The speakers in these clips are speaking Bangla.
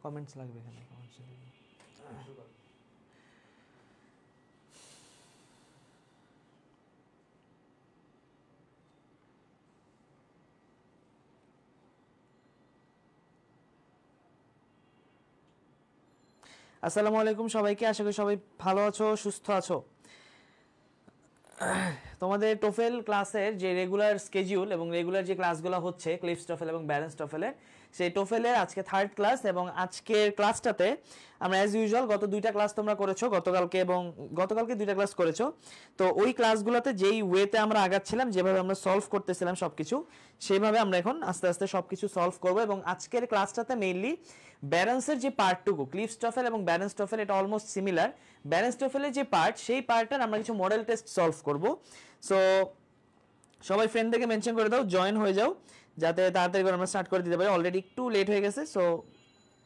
কমেন্টস লাগবে এখানে, কমেন্টস আসসালামু আলাইকুম সবাইকে, আশা করি সবাই ভালো আছো, সুস্থ আছো। তোমাদের টোফেল ক্লাসের যে রেগুলার স্কেডিউল এবং রেগুলার যে ক্লাসগুলো হচ্ছে ক্লিফস টোফেল এবং ব্যালেন্স টোফেলের, সেই টোফেলের আজকে 3rd ক্লাস এবং আজকের ক্লাসটাতে আমরা অ্যাজ ইউজুয়াল গত 2টা ক্লাস তোমরা করেছো, গতকালকে 2টা ক্লাস করেছো। তো ওই ক্লাসগুলোতে যেই ওয়েতে আমরা আগাচ্ছিলাম, যেভাবে আমরা সলভ করতেছিলাম সব কিছু, সেইভাবে আমরা এখন আস্তে আস্তে সব কিছু সলভ করবো। এবং আজকের ক্লাসটাতে মেইনলি ব্যালেন্সের যে পার্টটুকু, ক্লিফস টোফেল এবং ব্যালেন্স টোফেল এটা অলমোস্ট সিমিলার। ব্যালেন্স টোফেলের যে পার্ট, সেই পার্টটার আমরা কিছু মডেল টেস্ট সলভ করব। সো সবাই ফ্রেন্ডদেরকে মেনশন করে দাও, জয়েন হয়ে যাও, যাতে তাড়াতাড়ি করে আমরা স্টার্ট করে দিতে পারি। অলরেডি একটু লেট হয়ে গেছে, সো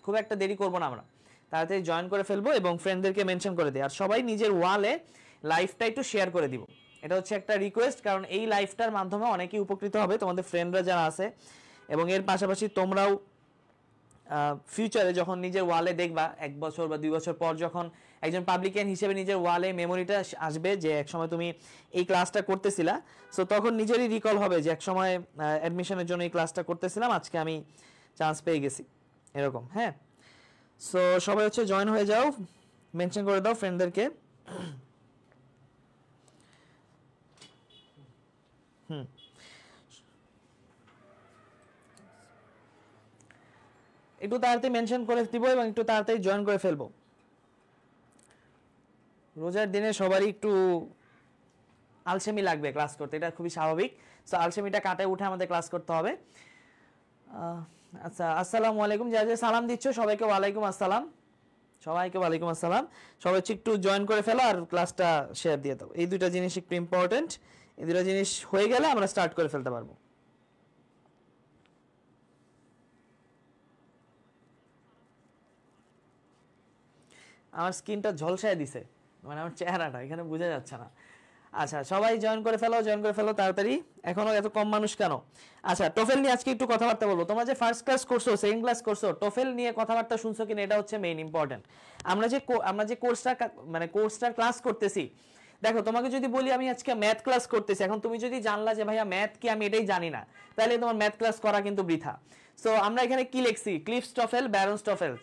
খুব একটা দেরি করবো না, আমরা তাড়াতাড়ি জয়েন করে ফেলবো এবং ফ্রেন্ডদেরকে মেনশন করে দিই। আর সবাই নিজের ওয়ালে লাইভটা একটু শেয়ার করে দিব, এটা হচ্ছে একটা রিকোয়েস্ট, কারণ এই লাইভটার মাধ্যমে অনেকেই উপকৃত হবে, তোমাদের ফ্রেন্ডরা যারা আছে। এবং এর পাশাপাশি তোমরাও ফিউচারে যখন নিজের ওয়ালে দেখবা, 1 বছর বা 2 বছর পর যখন একজন পাবলিকান হিসেবে নিজের ওয়ালে মেমোরিটা আসবে যে একসময় তুমি এই ক্লাসটা করতেছিলা, সো তখন নিজেরই রিকল হবে যে একসময় অ্যাডমিশনের জন্য এই ক্লাসটা করতেছিলাম, আজকে আমি চান্স পেয়ে গেছি, এরকম। হ্যাঁ, সো সবাই হচ্ছে জয়েন হয়ে যাও, মেনশন করে দাও ফ্রেন্ডদেরকে। একটু তাড়াতাড়ি মেনশন করে দিব এবং একটু তাড়াতাড়ি জয়েন করে ফেলবো। রোজার দিনে সবারই একটু আলসেমি লাগবে ক্লাস করতে, এটা খুবই স্বাভাবিক। সো আলসেমিটা কাটায় উঠে আমাদের ক্লাস করতে হবে। আচ্ছা, আসসালামু আলাইকুম, যা যা সালাম দিচ্ছ সবাইকে ওয়ালাইকুম আসসালাম, সবাইকে ওয়ালাইকুম আসসালাম। সবাই হচ্ছে একটু জয়েন করে ফেলো আর ক্লাসটা শেয়ার দিয়ে দাও, এই দুইটা জিনিস একটু ইম্পর্টেন্ট। এই দুটো জিনিস হয়ে গেলে আমরা স্টার্ট করে ফেলতে পারবো। আমার স্কিনটা ঝলসায় দিছে, মানে আমার চেহারাটা এখানে বোঝা যাচ্ছে না। আচ্ছা, সবাই জয়েন করে ফেলো তাড়াতাড়ি, এখনো এত কম মানুষ কেন? আচ্ছা, টোফেল নিয়ে আজকে একটু কথাবার্তা বলবো। তোমরা যে ফার্স্ট ক্লাস করছো, সেকেন্ড ক্লাস করছো, টোফেল নিয়ে কথাবার্তা শুনছো কিনা, এটা হচ্ছে মেইন ইম্পর্টেন্ট। আমরা যে কোর্সটার ক্লাস করতেছি, দেখো তোমাকে যদি বলি আমি আজকে ম্যাথ ক্লাস করতেছি, এখন তুমি যদি জানলা যে ভাইয়া ম্যাথ কি, আমি এটাই জানি না, তাহলে তোমার ম্যাথ ক্লাস করা কিন্তু বৃথা। সো আমরা এখানে কি লিখছি, Cliffs TOEFL, Barron's TOEFL.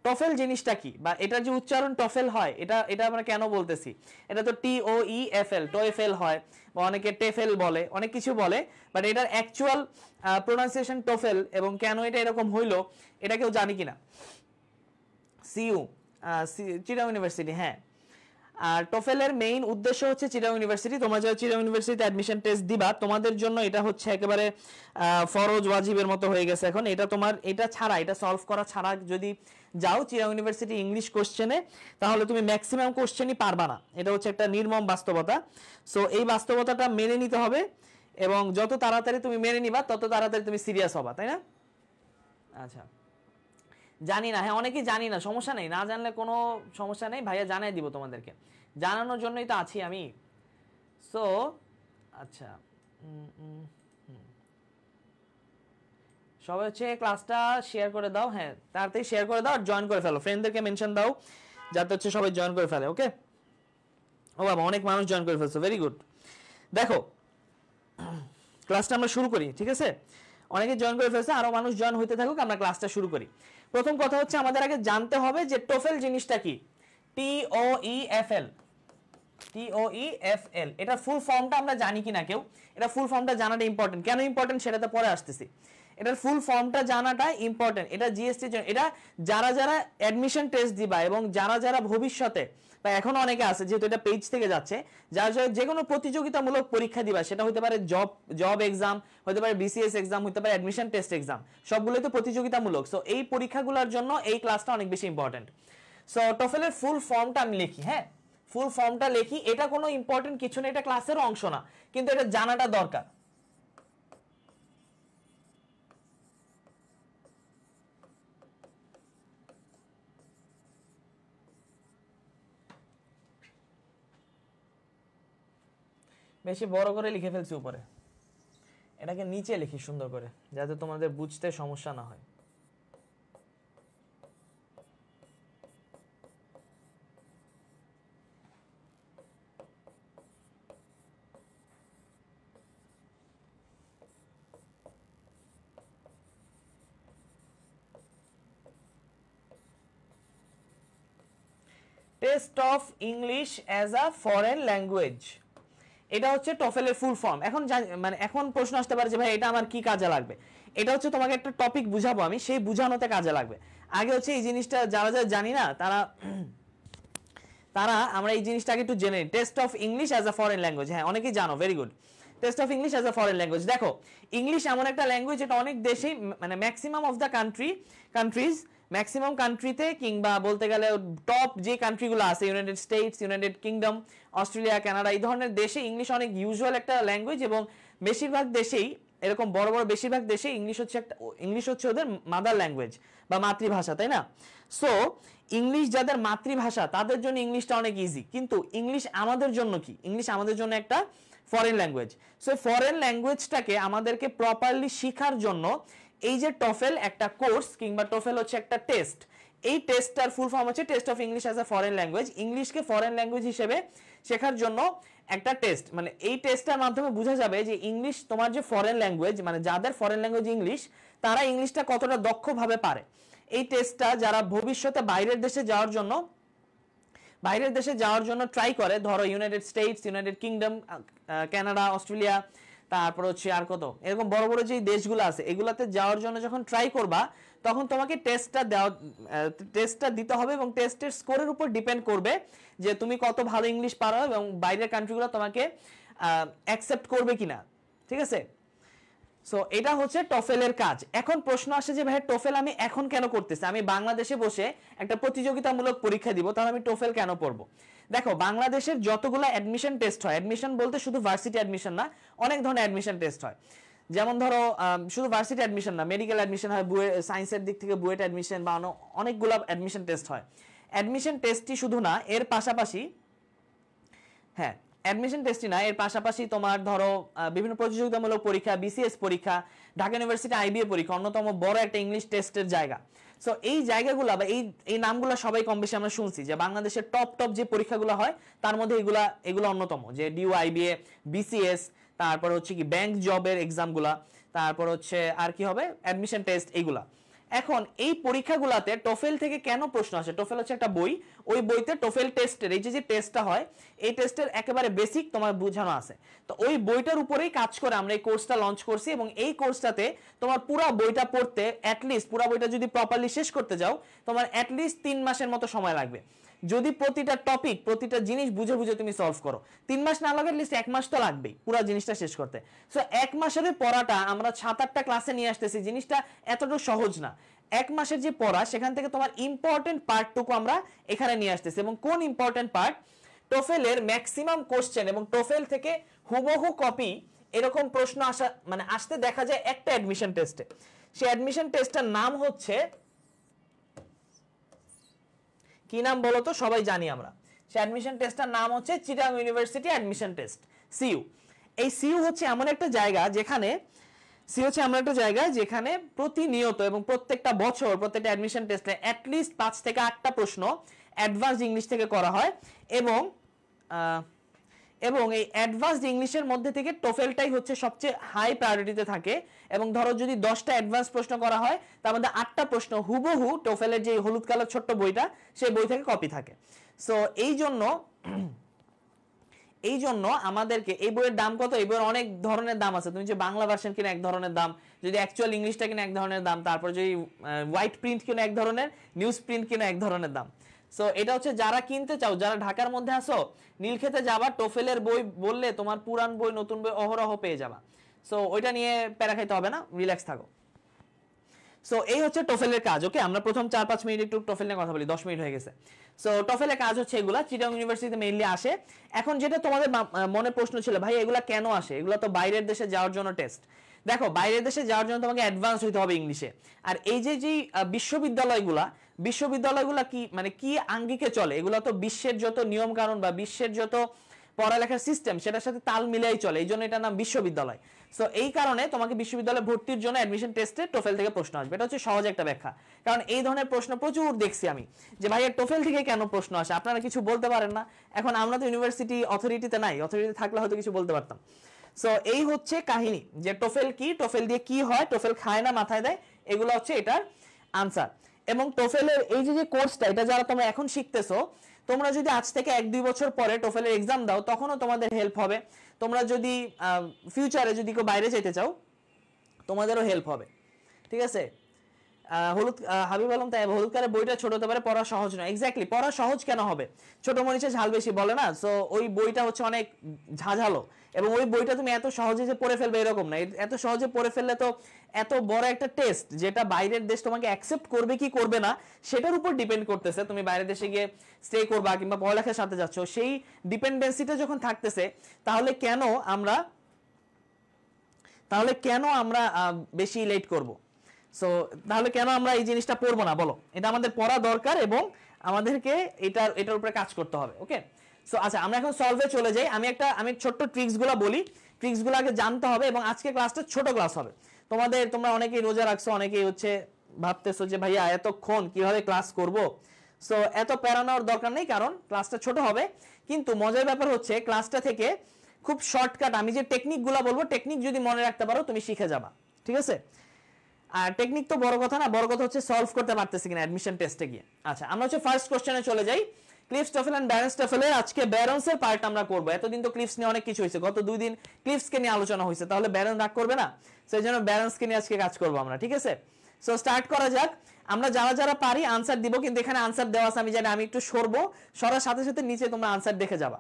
TOEFL জিনিসটা কি, বা এটার যে উচ্চারণ টফেল হয়, এটা আমরা কেন বলতেছি? এটা তো TOEFL, টোয়েফেল হয়, বা অনেকে টেফেল বলে, অনেক কিছু বলে, বাট এটার অ্যাকচুয়াল প্রোনাউন্সিয়েশন টোফেল। এবং কেন এটা এরকম হইলো, এটা কেউ জানি কিনা? CU, চিটাগং ইউনিভার্সিটি, হ্যাঁ। আর টোফেলের মেইন উদ্দেশ্য হচ্ছে চিটাগং ইউনিভার্সিটি, তোমরা যারা চিটাগং ইউনিভার্সিটিতে অ্যাডমিশন টেস্ট দিবা, তোমাদের জন্য এটা হচ্ছে একেবারে ফরজ ওয়াজিবের মতো হয়ে গেছে এখন। এটা তোমার এটা ছাড়া, এটা সলভ করা ছাড়া যদি যাও চিটাগং ইউনিভার্সিটি ইংলিশ কোশ্চেনে, তাহলে তুমি ম্যাক্সিমাম কোশ্চেনই পারবা না। এটা হচ্ছে একটা নির্মম বাস্তবতা। সো এই বাস্তবতাটা মেনে নিতে হবে, এবং যত তাড়াতাড়ি তুমি মেনে নিবা তত তাড়াতাড়ি তুমি সিরিয়াস হবা, তাই না? আচ্ছা, জানি না, হ্যাঁ অনেকেই জানি না, সমস্যা নেই, না জানলে কোনো সমস্যা নেই, ভাইয়া জানাই দিব তোমাদেরকে, জানানোর জন্যই তো আছি আমি। সো আচ্ছা, সবাই হচ্ছে ক্লাসটা শেয়ার করে দাও, হ্যাঁ তাড়াতাড়ি শেয়ার করে দাও আর জয়েন করে ফেলো, ফ্রেন্ডদেরকে মেনশন দাও যাতে হচ্ছে সবাই জয়েন করে ফেলে। ওকে, ও বাবা অনেক মানুষ জয়েন করে ফেলছো, ভেরি গুড। দেখো ক্লাসটা আমরা শুরু করি, ঠিক আছে? অনেকে জয়েন করে ফেলছে, আরো মানুষ জয়েন হইতে থাকুক, আমরা ক্লাসটা শুরু করি। প্রথম কথা হচ্ছে আমাদের আগে জানতে হবে যে টোফেল জিনিসটা কি। TOEFL, এটা ফুল ফর্মটা আমরা জানি কিনা কেউ? এটা ফুল ফর্মটা জানাটা ইম্পর্টেন্ট। কেন ইম্পর্টেন্ট সেটাতে পরে আসতেছি। এটার ফুল ফর্মটা জানাটা ইম্পর্টেন্ট। এটা জিএসটির জন্য, এটা যারা যারা অ্যাডমিশন টেস্ট দিবা এবং যারা যারা ভবিষ্যতে, বা এখনো অনেকে আছে যেহেতু এটা পেজ থেকে যাচ্ছে, যারা যারা যে কোনো প্রতিযোগিতামূলক পরীক্ষা দিবা, সেটা হতে পারে জব এক্সাম, হতে পারে BCS এক্সাম, হতে পারে অ্যাডমিশন টেস্ট এক্সাম, সবগুলোই তো প্রতিযোগিতামূলক। সো এই পরীক্ষাগুলোর জন্য এই ক্লাসটা অনেক বেশি ইম্পর্টেন্ট। সো টোফেলের ফুল ফর্মটা আমি লিখি, হ্যাঁ ফুল ফর্মটা লিখি, এটা কোনো ইম্পর্টেন্ট কিছু না, এটা ক্লাসের অংশ না, কিন্তু এটা জানাটা দরকার। বেশি বড় করে লিখে ফেলছি উপরে, এটাকে নিচে লিখি সুন্দর করে, যাতে তোমাদের বুঝতে সমস্যা না হয়। Test of English as a foreign language, এটা হচ্ছে টোফেলের ফুল ফর্ম। এখন মানে এখন প্রশ্ন আসতে পারে যে ভাই এটা আমার কি কাজে লাগবে। এটা হচ্ছে তোমাকে একটা টপিক বুঝাবো আমি, সেই বুঝানোতে কাজে লাগবে। আগে হচ্ছে এই জিনিসটা যারা যারা জানি না তারা তারা আমরা এই জিনিসটা আগে একটু জেনে নিই। Test of English as a foreign language, হ্যাঁ অনেকেই জানো, very good. Test of English as a foreign language, দেখো ইংলিশ এমন একটা ল্যাঙ্গুয়েজ যেটা অনেক দেশেই মানে maximum of the countries maximum কান্ট্রিতে কিংবা বলতে গেলে টপ যে কান্ট্রিগুলো আছে, United states, United kingdom, Australia, Canada, এই ধরনের দেশে ইংলিশ অনেক ইউজুয়াল একটা ল্যাঙ্গুয়েজ। এবং বেশিরভাগ দেশেই এরকম বড় বড় বেশিরভাগ দেশে ইংলিশ হচ্ছে ওদের মাদার ল্যাঙ্গুয়েজ বা মাতৃভাষা, তাই না? সো ইংলিশ যাদের মাতৃভাষা তাদের জন্য ইংলিশটা অনেক ইজি, কিন্তু ইংলিশ আমাদের জন্য কি? ইংলিশ আমাদের জন্য একটা ফরেন ল্যাঙ্গুয়েজ। সো ফরেন ল্যাঙ্গুয়েজটাকে আমাদেরকে প্রপারলি শেখার জন্য এই যে টোফেল একটা কোর্স কিংবা টোফেল হচ্ছে একটা টেস্ট, এই টেস্টটার ফুল ফর্ম হচ্ছে test of English as a foreign language. ইংলিশকে ফরেন ল্যাঙ্গুয়েজ হিসেবে শেখার জন্য একটা টেস্ট, মানে এই টেস্টটার মাধ্যমে বোঝা যাবে যে ইংলিশ তোমার যে ফরেন ল্যাঙ্গুয়েজ, মানে যাদের ফরেন ল্যাঙ্গুয়েজ ইংলিশ, তারা ইংলিশটা কতটা দক্ষভাবে পারে। এই টেস্টটা যারা ভবিষ্যতে বাইরের দেশে যাওয়ার জন্য ট্রাই করে, ধরো United states, United kingdom, Canada, Australia, তারপর হচ্ছে আর কত এরকম বড় বড় যে দেশগুলো আছে, এগুলাতে যাওয়ার জন্য যখন ট্রাই করবা তখন তোমাকে টেস্টটা দিতে হবে এবং টেস্টের স্কোরের উপর ডিপেন্ড করবে যে তুমি কত ভালো ইংলিশ পারো এবং বাইরের কান্ট্রিগুলো তোমাকে অ্যাকসেপ্ট করবে কিনা, ঠিক আছে? সো এটা হচ্ছে টোফেলের কাজ। এখন প্রশ্ন আসে যে ভাই টোফেল আমি এখন কেন করতেছি? আমি বাংলাদেশে বসে একটা প্রতিযোগিতামূলক পরীক্ষা দিব, তাহলে আমি টোফেল কেন পড়বো? দেখো বাংলাদেশের যতগুলো অ্যাডমিশন টেস্ট হয়, অ্যাডমিশন বলতে শুধু ভার্সিটি অ্যাডমিশন না, অনেক ধরনের অ্যাডমিশন টেস্ট হয়। যেমন ধরো শুধু ভার্সিটি অ্যাডমিশন না, মেডিকেল অ্যাডমিশন হয়, সায়েন্সের দিক থেকে বুয়েট অ্যাডমিশন বা অনেকগুলো অ্যাডমিশন টেস্ট হয়। অ্যাডমিশন টেস্টই শুধু না, এর পাশাপাশি হ্যাঁ অ্যাডমিশন টেস্টই না, এর পাশাপাশি তোমার ধরো বিভিন্ন প্রতিযোগিতামূলক পরীক্ষা, বিসিএস পরীক্ষা, ঢাকা ইউনিভার্সিটি আইবিএ পরীক্ষা অন্যতম বড় একটা ইংলিশ টেস্টের জায়গা। সো এই জায়গাগুলো বা এই নামগুলো সবাই কম বেশি আমরা শুনছি যে বাংলাদেশের টপ যে পরীক্ষাগুলো হয় তার মধ্যে এগুলো অন্যতম, যে ডিউ, আইবিএ, বিসিএস, তারপর হচ্ছে কি ব্যাংক জবের এক্সামগুলা, তারপর হচ্ছে আর কি হবে অ্যাডমিশন টেস্ট, এইগুলা। এখন এই পরীক্ষাগুলোতে টোফেল থেকে কেন প্রশ্ন আসে? টোফেল হচ্ছে একটা বই, ওই বইতে টোফেল টেস্টের এই যে টেস্টটা হয়, এই টেস্টের একেবারে বেসিক তোমার বোঝানো আছে। তো ওই বইটার উপরেই কাজ করে আমরা এই কোর্সটা লঞ্চ করছি এবং এই কোর্সটাতে তোমার পুরো বইটা পড়তে অ্যাটলিস্ট, পুরো বইটা যদি প্রপারলি শেষ করতে যাও তোমার অ্যাটলিস্ট 3 মাসের মতো সময় লাগবে, যদি প্রতিটা টপিক প্রতিটা জিনিস বুঝে বুঝে তুমি সলভ করো। 3 মাস না লাগে অ্যাটলিস্ট 1 মাস তো লাগবেই পুরো জিনিসটা শেষ করতে। সো 1 মাসের পড়াটা আমরা 7-8টা ক্লাসে নিয়ে আসতেছি, জিনিসটা এতটা সহজ না। 1 মাসের যে পড়া সেখান থেকে তোমার ইম্পর্টেন্ট পার্টটুকু আমরা এখানে নিয়ে আসতেছি। এবং কোন ইম্পর্টেন্ট পার্ট? টোফেলের ম্যাক্সিমাম কোশ্চেন এবং টোফেল থেকে হুবহু কপি এরকম প্রশ্ন আসতে দেখা যায় একটা অ্যাডমিশন টেস্টে। সেই অ্যাডমিশন টেস্টটার নাম হচ্ছে কি নাম বলো তো? সবাই জানি আমরা, সেই অ্যাডমিশন টেস্টটার নাম হচ্ছে Chittagong university admission test, CU. এই সিইউ হচ্ছে এমন একটা জায়গা যেখানে প্রতিনিয়ত এবং প্রত্যেকটা বছর প্রত্যেকটা অ্যাডমিশন টেস্টে অ্যাটলিস্ট 5 থেকে 8টা প্রশ্ন অ্যাডভান্সড ইংলিশ থেকে করা হয় এবং এই অ্যাডভান্সড ইংলিশের মধ্যে থেকে টোফেলটাই হচ্ছে সবচেয়ে হাই প্রায়োরিটিতে থাকে। এবং ধরো যদি 10টা অ্যাডভান্স প্রশ্ন করা হয় তার মধ্যে 8টা প্রশ্ন হুবহু টোফেলের যে হলুদ কালার ছোট্ট বইটা সেই বই থেকে কপি থাকে। সো এই জন্য আমাদেরকে এই বইয়ের দাম কত? এই বইয়ের অনেক ধরনের দাম আছে। তুমি যে বাংলা ভার্সন কিনে এক ধরনের দাম, যদি অ্যাকচুয়াল ইংলিশটা কিনে এক ধরনের দাম, তারপর যদি হোয়াইট প্রিন্ট কিনে এক ধরনের, নিউজ প্রিন্ট কিনে এক ধরনের দাম। সো এটা হচ্ছে যারা কিনতে চাও, যারা ঢাকার মধ্যে আসো, নীলক্ষেতে যাবা, টোফেলের বই বললে তোমার পুরান বই নতুন বই অহরহ পেয়ে যাবা। সো ওইটা নিয়ে প্যারা খাইতে হবে না, রিল্যাক্স থাকো। সো এই হচ্ছে টোফেলের কাজ। ওকে, আমরা প্রথম 4-5 মিনিট একটু টোফেল নিয়ে কথা বলি, 10 মিনিট হয়ে গেছে। সো টোফেলের কাজ হচ্ছে এগুলা চিটাগং ইউনিভার্সিটিতে মেইনলি আসে। এখন যেটা তোমাদের মনে প্রশ্ন ছিল, ভাই এগুলা কেন আসে? এগুলা তো বাইরের দেশে যাওয়ার জন্য টেস্ট। দেখো বাইরের দেশে যাওয়ার জন্য তোমাকে অ্যাডভান্স হইতে হবে ইংলিশে। আর এই যে বিশ্ববিদ্যালয়গুলা কি আঙ্গিকে চলে, এগুলো তো বিশ্বের যত নিয়ম কানুন বা বিশ্বের যত পড়ালেখার সিস্টেম সেটার সাথে তাল মিলাই চলে, এই জন্য এটার নাম বিশ্ববিদ্যালয়। সো এই কারণে তোমাকে বিশ্ববিদ্যালয়ে ভর্তির জন্য অ্যাডমিশন টেস্টে টোফেল থেকে প্রশ্ন আসবে। এটা হচ্ছে সহজ একটা ব্যাখ্যা, কারণ এই ধরনের প্রশ্ন প্রচুর দেখছি আমি যে ভাইয়া টোফেল থেকে কেন প্রশ্ন আসে, আপনারা কিছু বলতে পারেন না। এখন আমরা তো ইউনিভার্সিটি অথরিটিতে নাই, অথরিটি থাকলে হয়তো কিছু বলতে পারতাম। সো এই হচ্ছে কাহিনী যে টোফেল কি, টোফেল দিয়ে কি হয়, টোফেল খায় না মাথায় দেয়, এগুলো হচ্ছে এটার আনসার। এবং টোফেলের এই যে কোর্সটা, এটা যারা তোমরা এখন শিখতেছো, তোমরা যদি আজ থেকে 1-2 বছর পরে টোফেলের এক্সাম দাও তখনও তোমাদের হেল্প হবে। তোমরা যদি ফিউচারে যদি কেউ বাইরে যেতে চাও তোমাদেরও হেল্প হবে, ঠিক আছে। হলুদ হাবিব আলম তাই হলুদ কালারের বইটা ছোট হতে পারে, পড়া সহজ নয়। এক্স্যাক্টলি, পড়া সহজ কেন হবে? ছোট মরিচে ঝাল বেশি বলে না, সো ওই বইটা হচ্ছে অনেক ঝাঝালো, এবং ওই বইটা তুমি এত সহজে যে পড়ে ফেলবে এরকম না। এত সহজে পড়ে ফেললে তো এত বড় একটা টেস্ট, যেটা বাইরের দেশ তোমাকে অ্যাকসেপ্ট করবে কি করবে না সেটার উপর ডিপেন্ড করতেছে। তুমি বাইরের দেশে গিয়ে স্টে করবা কিংবা পড়ালেখার সাথে যাচ্ছ, সেই ডিপেন্ডেন্সিটা যখন থাকতেছে, তাহলে কেন আমরা বেশি লেট করব? সো তাহলে কেন আমরা এই জিনিসটা পড়বো না বলো? এটা আমাদের পড়া দরকার এবং আমাদেরকে এটার উপরে কাজ করতে হবে। ওকে, সো আচ্ছা আমরা এখন সলভে চলে যাই। আমি ছোট্ট ট্রিক্সগুলো বলি, ট্রিক্সগুলো আগে জানতে হবে, এবং আজকে ক্লাসটা ছোট ক্লাস হবে। তোমরা অনেকেই রোজা রাখছো, অনেকেই হচ্ছে ভাবতেছো যে ভাইয়া এতক্ষণ কিভাবে ক্লাস করব। সো এত প্যারানোর দরকার নেই, কারণ ক্লাসটা ছোট হবে। কিন্তু মজার ব্যাপার হচ্ছে ক্লাসটা থেকে খুব শর্টকাট আমি যে টেকনিকগুলো বলবো, টেকনিক যদি মনে রাখতে পারো তুমি শিখে যাবা, ঠিক আছে। আর টেকনিক তো বড় কথা না, বড় কথা হচ্ছে সলভ করতে পারতেছি কিনা অ্যাডমিশন টেস্টে গিয়ে। আচ্ছা আমরা হচ্ছে ফার্স্ট কোশ্চেনে চলে যাই। ক্লিফস টফেল এন্ড ব্যারন্স টফেলের আজকে ব্যারন্সের পার্ট আমরা করব। এতদিন তো ক্লিফস নিয়ে অনেক কিছু হয়েছে, গত 2 দিন ক্লিফসকে নিয়ে আলোচনা হয়েছে, তাহলে ব্যারন্স রাগ করবে না? সেই জন্য ব্যারন্সকে নিয়ে আজকে কাজ করব আমরা, ঠিক আছে। সো স্টার্ট করা যাক। আমরা যারা পারি আনসার দিব, কিন্তু এখানে আনসার দেওয়া আছে আমি জানি, আমি একটু সরার সাথে সাথে নিচে তোমরা আনসার দেখে যাবা।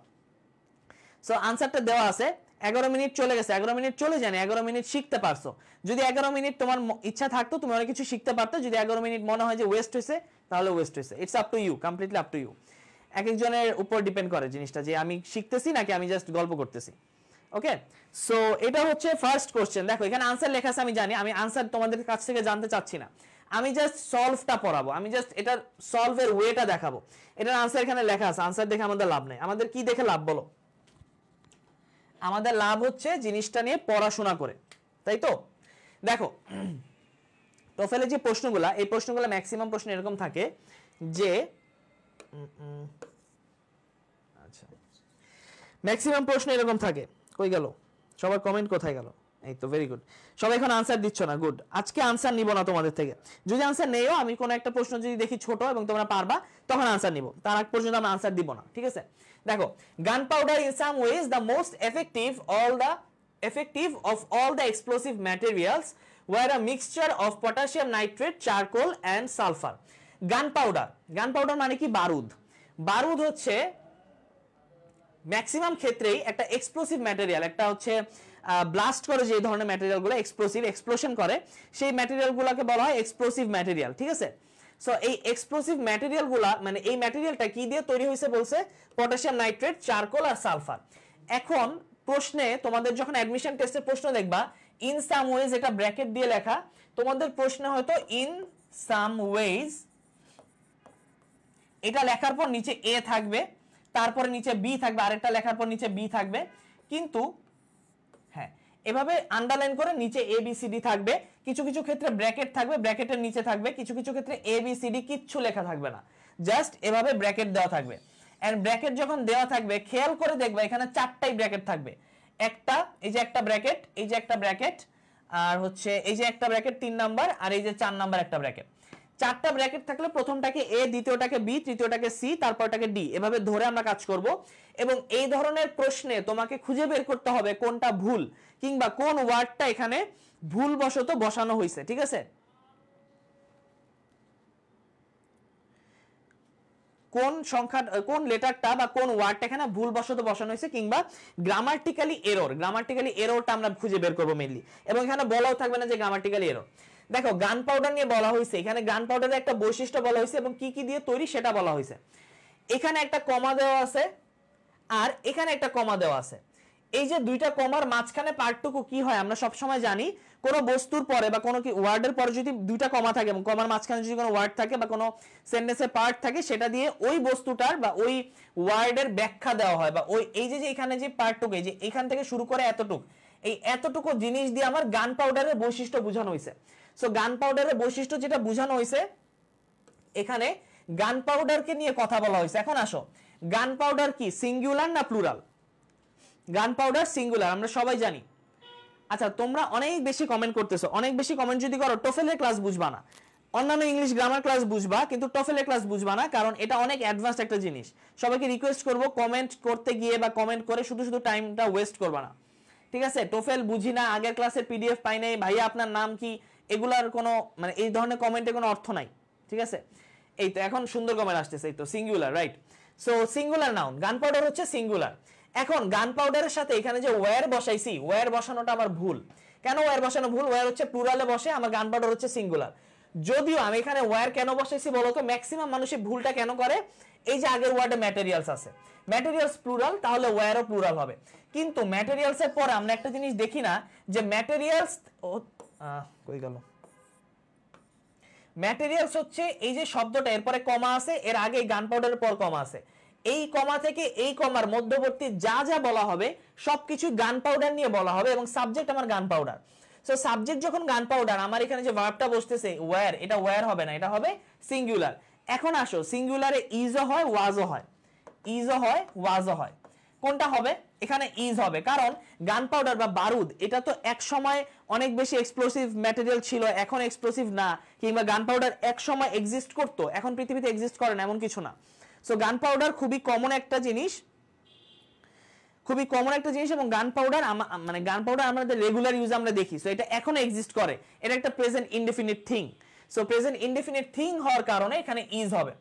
সো আনসারটা দেওয়া আছে। 11 মিনিট চলে গেছে, 11 মিনিট চলে যায়নি, 11 মিনিট শিখতে পারছো। যদি 11 মিনিট তোমার ইচ্ছা থাকতো তুমি অনেক কিছু শিখতে পারতো। যদি 11 মিনিট মনে হয় যে ওয়েস্ট হয়েছে, তাহলে ওয়েস্ট হয়েছে। It's up to you, completely up to you. এক একজনের উপর ডিপেন্ড করে জিনিসটা, যে আমি শিখতেছি নাকি আমি জাস্ট গল্প করতেছি। ওকে, সো এটা হচ্ছে ফার্স্ট কোশ্চেন। দেখো এখানে আনসার লেখা আছে, আমি জানি, আমি আনসার তোমাদের কাছ থেকে জানতে চাচ্ছি না, আমি জাস্ট সলভটা পড়াবো, আমি জাস্ট এটার সলভের ওয়েটা দেখাবো। এটার আনসার এখানে লেখা আছে, আনসার দেখে আমাদের লাভ নেই। আমাদের কি দেখে লাভ বলো? আমাদের লাভ হচ্ছে জিনিসটা নিয়ে পড়াশোনা করে, তাই তো? দেখো টোফেলের যে প্রশ্নগুলা, এই প্রশ্নগুলো ম্যাক্সিমাম প্রশ্ন এরকম থাকে যে আচ্ছা ম্যাক্সিমাম প্রশ্ন এরকম থাকে। কই গেল সবার কমেন্ট, কোথায় গেল? এই তো, ভেরি গুড। সবাই এখন আনসার দিচ্ছ না, গুড। আজকে আনসার নিব না তোমাদের থেকে। যদি আনসার নেও, আমি কোনো একটা প্রশ্ন যদি দেখি ছোট এবং তোমরা পারবা, তখন আনসার নিব, তার আগ পর্যন্ত আমরা আনসার দিব না, ঠিক আছে। দেখো, গান powder in some wedge the most effective of all the explosive materials were a mixture of potassium nitrate, charcoal and sulfur. গান পাউডার মানে কি? বারুদ হচ্ছে ম্যাক্সিমাম ক্ষেত্রেই একটা এক্সপ্লোসিভ ম্যাটেরিয়াল, একটা হচ্ছে ব্লাস্ট করে যে ধরনের ম্যাটেরিয়ালগুলো এক্সপ্লোশন করে, সেই ম্যাটেরিয়ালগুলোকে বলা হয় এক্সপ্লোসিভ ম্যাটেরিয়াল, ঠিক আছে। সো এই এক্সপ্লোসিভ ম্যাটেরিয়ালগুলা, মানে এই ম্যাটেরিয়ালটা কি দিয়ে তৈরি হয়েছে বলছে? পটাশিয়াম নাইট্রেট, চারকোল আর সালফার। এখন প্রশ্নে তোমাদের যখন অ্যাডমিশন টেস্টের প্রশ্ন দেখবা, ইন সাম ওয়েজ এটা ব্র্যাকেট দিয়ে লেখা, তোমাদের প্রশ্নে হয়তো ইন সাম ওয়েজ এটা লেখার পর নিচে এ থাকবে, তারপরে নিচে বি থাকবে, আরেকটা লেখার পর নিচে বি থাকবে, কিন্তু হ্যাঁ এভাবে আন্ডারলাইন করে নিচে এ বি সি ডি থাকবে। কিছু কিছু ক্ষেত্রে ব্র্যাকেট থাকবে, ব্র্যাকেটের নিচে থাকবে, কিছু কিছু ক্ষেত্রে এ বি সি ডি কিচ্ছু লেখা থাকবে না, জাস্ট এভাবে ব্র্যাকেট দেওয়া থাকবে। এন্ড ব্র্যাকেট যখন দেওয়া থাকবে, খেয়াল করে দেখবা এখানে 4টাই ব্র্যাকেট থাকবে। এই যে একটা ব্র্যাকেট, এই যে একটা ব্র্যাকেট, আর হচ্ছে এই যে একটা ব্র্যাকেট 3 নাম্বার, আর এই যে 4 নাম্বার একটা ব্র্যাকেট। 4টা ব্র্যাকেট থাকলে প্রথমটাকে এ, দ্বিতীয়টাকে বি, তৃতীয়টাকে সি, তারপরটাকে ডি, এভাবে ধরে আমরা কাজ করব। এবং এই ধরনের প্রশ্নে তোমাকে খুঁজে বের করতে হবে কোনটা ভুল, কিংবা কোন ওয়ার্ডটা এখানে ভুলবশত বসানো হয়েছে, ঠিক আছে। কোন লেটারটা বা কোন ওয়ার্ডটা এখানে ভুলবশত বসানো হয়েছে, কিংবা গ্রামাটিক্যালি এররটা আমরা খুঁজে বের করব মেইনলি। এবং এখানে বলাও থাকবে না যে গ্রামাটিক্যালি এরর। দেখো গান পাউডার নিয়ে বলা হয়েছে, এখানে গান পাউডারের একটা বৈশিষ্ট্য বলা হয়েছে এবং কি কি দিয়ে তৈরি সেটা বলা হয়েছে। এখানে একটা কমা দেওয়া আছে আর এখানে একটা কমা দেওয়া আছে। এই যে দুইটা কমার মাঝখানে পার্টটুকু কি হয় আমরা সব সময় জানি, কোনো বস্তুর পরে বা কোনো কি ওয়ার্ডের পরে যদি দুইটা কমা থাকে এবং কমার মাঝখানে যদি কোনো ওয়ার্ড থাকে বা কোনো সেন্টেন্সের পার্ট থাকে, সেটা দিয়ে ওই বস্তুটার বা ওই ওয়ার্ডের ব্যাখ্যা দেওয়া হয়। বা ওই এই যে এখানে যে পার্টটুকু, এই যে এখান থেকে শুরু করে এতটুকু জিনিস দিয়ে আমার গান পাউডারের বৈশিষ্ট্য বোঝানো হয়েছে। সো গান পাউডারের বৈশিষ্ট্য যেটা বোঝানো হয়েছে, এখানে গান পাউডারকে নিয়ে কথা বলা হয়েছে। এখন আসো, গান পাউডার কি সিঙ্গুলার না প্লুরাল? গান পাউডার সিঙ্গুলার, আমরা সবাই জানি। আচ্ছা তোমরা অনেক বেশি কমেন্ট করতেছো, অনেক বেশি কমেন্ট যদি করো টোফেলের ক্লাস বুঝবা না। অন্যান্য ইংলিশ গ্রামার ক্লাস বুঝবা, কিন্তু টফেলের ক্লাস বুঝবা না, কারণ এটা অনেক অ্যাডভান্সড একটা জিনিস। সবাইকে রিকোয়েস্ট করব কমেন্ট করতে গিয়ে বা কমেন্ট করে শুধু শুধু টাইমটা ওয়েস্ট করবা না, ঠিক আছে? টোফেল বুঝি না, আগের ক্লাসের পিডিএফ পাই নাই, ভাইয়া আপনার নাম কি, এগুলার কোনো মানে এই ধরনের কমেন্টে কোনো অর্থ নাই, ঠিক আছে? এই তো এখন সুন্দর কমেন্ট আসতেছে, এই তো singular, right? So singular noun, গান পাউডার হচ্ছে সিঙ্গুলার। এখন গান পাউডারের সাথে এখানে যে ওয়্যার বসাইছি, ওয়্যার বসানোটা আমার ভুল। কেন ওয়্যার বসানো ভুল? ওয়্যার হচ্ছে প্লুরালে বসে, আমার গান পাউডার হচ্ছে সিঙ্গুলার। যদিও আমি এখানে ওয়্যার কেন বসাইছি বলতো, ম্যাক্সিমাম মানুষই ভুলটা কেন করে, এই যে আগের ওয়ার্ডে ম্যাটেরিয়ালস আছে, ম্যাটেরিয়ালস প্লুরাল, তাহলে ওয়্যারও প্লুরাল হবে। কিন্তু ম্যাটেরিয়ালস এর পরে আমরা একটা জিনিস দেখি না, যে ম্যাটেরিয়ালস কই গেল, ম্যাটেরিয়ালস হচ্ছে এই যে শব্দটা এরপরে কমা আছে, এর আগে গান পাউডারের পর কমা আছে, এই কমা থেকে এই কমার মধ্যবর্তী যা যা বলা হবে সবকিছু গান পাউডার নিয়ে বলা হবে, এবং সাবজেক্ট আমার গান পাউডার। সো সাবজেক্ট যখন গান পাউডার, আমার এখানে যে ভার্বটা বসতেছে ওয়্যার, এটা ওয়্যার হবে না, এটা হবে সিঙ্গুলার। এখন আসো, সিঙ্গুলারে ইজও হয় ওয়াজও হয়, ইজও হয় ওয়াজও হয়, কোনটা হবে? এখানে ইজ হবে, কারণ গান পাউডার বা বারুদ এটা তো এক সময় অনেক বেশি এক্সপ্লোসিভ ম্যাটেরিয়াল ছিল, এখন এক্সপ্লোসিভ না, কিংবা গান পাউডার এক সময় এক্সিস্ট করতো, এখন পৃথিবীতে এক্সিস্ট করে না, এমন কিছু না। সো গান পাউডার খুবই কমন একটা জিনিস, খুবই কমন একটা জিনিস, এবং গান পাউডার মানে গান পাউডার আমাদের রেগুলার ইউজ আমরা দেখি, সো এটা এখনো এক্সিস্ট করে, এটা একটা present indefinite thing. So present indefinite thing হওয়ার কারণে এখানে ইজ হবে।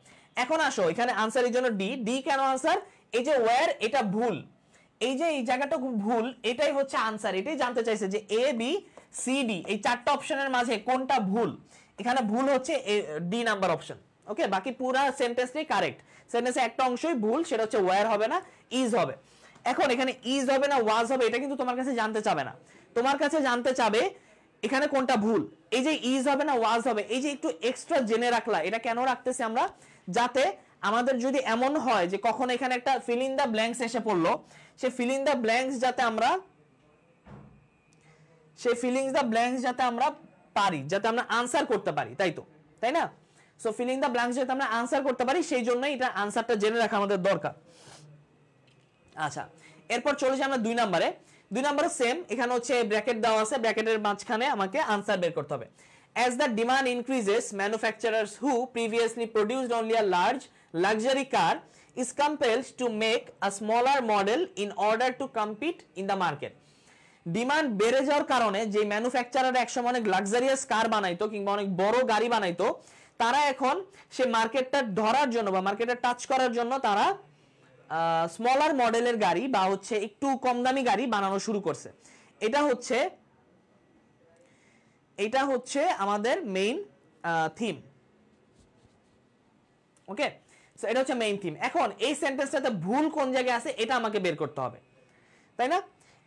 এখন আসো, এখানে আনসারের জন্য ডি। ডি কেন আনসার? এই যে ওয়্যার, এটা ভুল, এই যে এই জায়গাটা ভুল, এটাই হচ্ছে আনসার। এটাই জানতে চাইছে যে এ বি সি ডি এই চারটা অপশনের মাঝে কোনটা ভুল। এখানে ভুল হচ্ছে ডি নাম্বার অপশন, ওকে? বাকি পুরো সেন্টেন্সটাই কারেক্ট, সেন্টেন্সে একটা অংশই ভুল, সেটা হচ্ছে ওয়্যার হবে না, ইজ হবে। এখন এখানে ইজ হবে না ওয়াজ হবে, এটা কিন্তু তোমার কাছে জানতে চাবে না, তোমার কাছে জানতে চাবে এখানে কোনটা ভুল। এই যে ইজ হবে না ওয়াজ হবে, এই যে একটু এক্সট্রা জেনে রাখলা, এটা কেন রাখতেছি আমরা? যাতে আমাদের যদি এমন হয় যে কখন এখানে একটা ফিল ইন দ্য ব্ল্যাঙ্কস এসে পড়লো, সে ফিল ইন দ্য ব্ল্যাঙ্কস যাতে আমরা পারি, যাতে আমরা আনসার করতে পারি, তাই তো, তাই না? So fill in the blanks যাতে আমরা আনসার করতে পারি, সেই জন্যই এটা আনসারটা জেনে রাখা আমাদের দরকার। আচ্ছা, এরপর চলে যাই আমরা 2 নম্বরে। 2 নম্বরে সেম, এখানে হচ্ছে ব্র্যাকেট দেওয়া আছে, ব্র্যাকেটের মাঝখানে আমাকে আনসার বের করতে হবে। As the demand increases, manufacturers who previously produced only a large luxury car is compelled to make a smaller model in order to compete in the market. Demand বেড়ে যাওয়ার কারণে যে ম্যানুফ্যাকচারার একসময় অনেক লাক্সারিয়াস কার বানাইতো কিংবা অনেক বড় গাড়ি বানাইতো, তারা এখন সে মার্কেটটা ধরার জন্য বা মার্কেটটা টাচ করার জন্য তারা স্মলার মডেলের গাড়ি বা হচ্ছে একটু কম দামি গাড়ি বানানো শুরু করছে। এটা হচ্ছে আমাদের মেইন থিম, ওকে? সো এটা হচ্ছে মেইন থিম। এখন এই সেন্টেন্সটাতে ভুল কোন জায়গায় আছে এটা আমাকে বের করতে হবে, তাই না?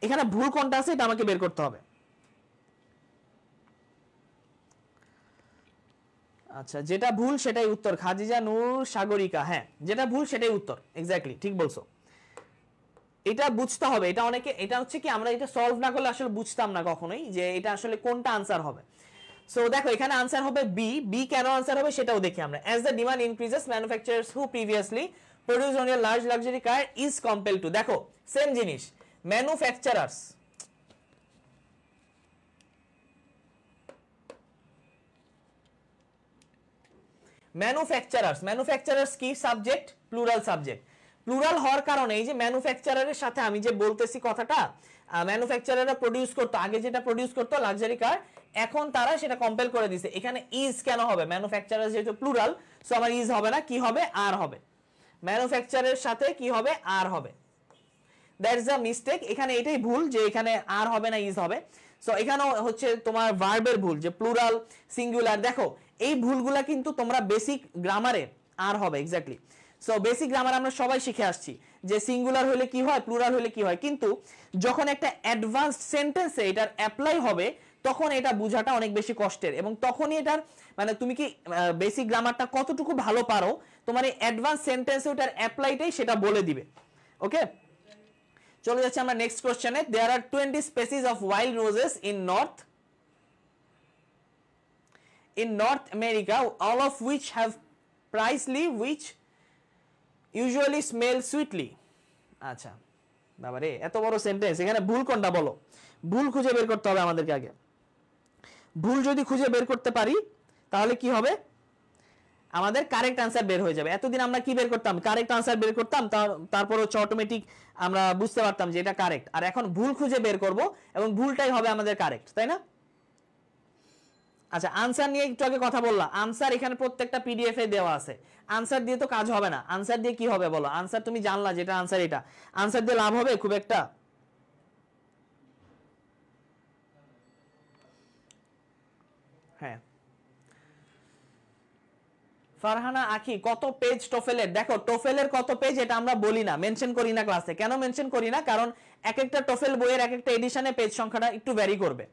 এখানে ভুল কোনটা আছে এটা আমাকে বের করতে হবে। আচ্ছা, যেটা ভুল সেটাই উত্তর, খাদিজা নূর সাগরিকা, হ্যাঁ যেটা ভুল সেটাই উত্তর, এক্স্যাক্টলি ঠিক বলছো। এটা বুঝতে হবে, এটা অনেকে, এটা হচ্ছে কি আমরা এটা সলভ না করলে আসলে বুঝতাম না কখনোই যে এটা আসলে কোনটা আনসার হবে। সো দেখো এখানে আনসার হবে বি। বি কেন আনসার হবে সেটাও দেখি আমরা। As the demand increases, manufacturers who previously produced only a large luxury car is compelled to, দেখো সেম জিনিস, ম্যানুফ্যাকচারার্স, ম্যানুফ্যাকচারার্স কি সাবজেক্ট? Plural subject. প্লুরাল হওয়ার কারণে এই যে ম্যানুফ্যাকচারারের সাথে আমি যে বলতেছি কথাটা, ম্যানুফ্যাকচারাররা প্রডিউস করতো, আগে যেটা প্রডিউস করতো লাক্সারি কার, এখন তারা সেটা কম্পেল করে দিছে। এখানে ইজ কেন হবে? ম্যানুফ্যাকচারার যেহেতু প্লুরাল, সো আমার ইজ হবে না, কি হবে? আর হবে। ম্যানুফ্যাকচারের সাথে কি হবে? আর হবে। দ্যাটস আ মিস্টেক, এখানে এটাই ভুল যে এখানে আর হবে না, ইজ হবে। সো এখানেও হচ্ছে তোমার ভার্বের ভুল, যে প্লুরাল সিঙ্গুলার। দেখো এই ভুলগুলা কিন্তু তোমরা বেসিক গ্রামারে আর হবে, এক্স্যাক্টলি। সো বেসিক গ্রামার আমরা সবাই শিখে আসছি যে সিঙ্গুলার হলে কি হয়, প্লুরাল হলে কি হয়, কিন্তু যখন একটা অ্যাডভান্সড সেন্টেন্সে এটার অ্যাপ্লাই হবে তখন এটা বোঝাটা অনেক বেশি কষ্টের, এবং তখনই এটার মানে তুমি কি বেসিক গ্রামারটা কতটুকু ভালো পারো তোমার এই অ্যাডভান্স সেন্টেন্সে ওটার অ্যাপ্লাইটাই সেটা বলে দিবে, ওকে? চলে যাচ্ছে আমরা নেক্সট কোশ্চেনে। দেয়ার আর 20 species of wild roses in north America, all of which have precisely which usually smell sweetly. আচ্ছা বাবারে, এত বড় সেন্টেন্স, এখানে ভুল কোনটা বলো? ভুল খুঁজে বের করতে হবে আমাদেরকে আগে। ভুল যদি খুঁজে বের করতে পারি তাহলে কি হবে, আমাদের কারেক্ট আনসার বের হয়ে যাবে। এতদিন আমরা কি বের করতাম, কারেক্ট আনসার বের করতাম, তারপর হচ্ছে অটোমেটিক আমরা বুঝতে পারতাম যে এটা কারেক্ট, আর এখন ভুল খুঁজে বের করব এবং ভুলটাই হবে আমাদের কারেক্ট, তাই না? আচ্ছা, আনসার নিয়ে একটু আগে কথা বললাম, আনসার এখানে প্রত্যেকটা পিডিএফ এ দেওয়া আছে। আনসার দিয়ে তো কাজ হবে না, আনসার দিয়ে কি হবে বলো? আনসার তুমি জানলা যেটা আনসার, এটা আনসার দিয়ে লাভ হবে খুব একটা? হ্যাঁ, ফারহানা আখি, কত পেজ টোফেলের? দেখো টোফেলের কত পেজ এটা আমরা বলি না, মেনশন করি না ক্লাসে। কেন মেনশন করি না? কারণ এক একটা টোফেল বইয়ের এক একটা এডিশনে পেজ সংখ্যাটা একটু ভ্যারি করবে।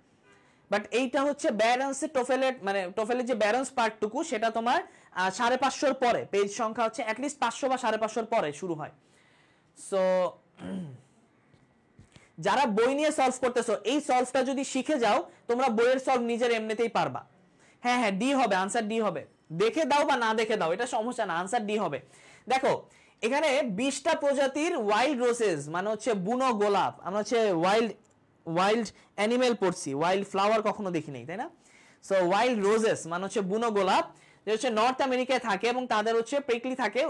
বাট এইটা হচ্ছে ব্যালেন্সে টোফেলের, মানে টোফেলের যে ব্যালেন্স পার্টটুকু সেটা তোমার 550 পরে, পেজ সংখ্যা হচ্ছে অ্যাটলিস্ট 500 বা 550 পরে শুরু হয়। সো যারা বই নিয়ে সলভ করতেছো, এই সলভটা যদি শিখে যাও তোমরা বইয়ের সলভ নিজের এমনিতেই পারবা। হ্যাঁ হ্যাঁ, ডি হবে, আনসার ডি হবে। দেখে দাও বা না দেখে দাও এটা সমস্যা না, আনসার ডি হবে। দেখো এখানে 20টা প্রজাতির ওয়াইল্ড রোজেস, মানে হচ্ছে বুনো গোলাপ, আমরা হচ্ছে ওয়াইল্ড অ্যানিমেল পড়ছি, ওয়াইল্ড ফ্লাওয়ার কখনো দেখি নাই, তাই না? সো ওয়াইল্ড রোজেস মানে হচ্ছে বুনো গোলাপ, যে হচ্ছে নর্থ আমেরিকায় থাকে এবং তাদের হচ্ছে প্রিকলি থাকে,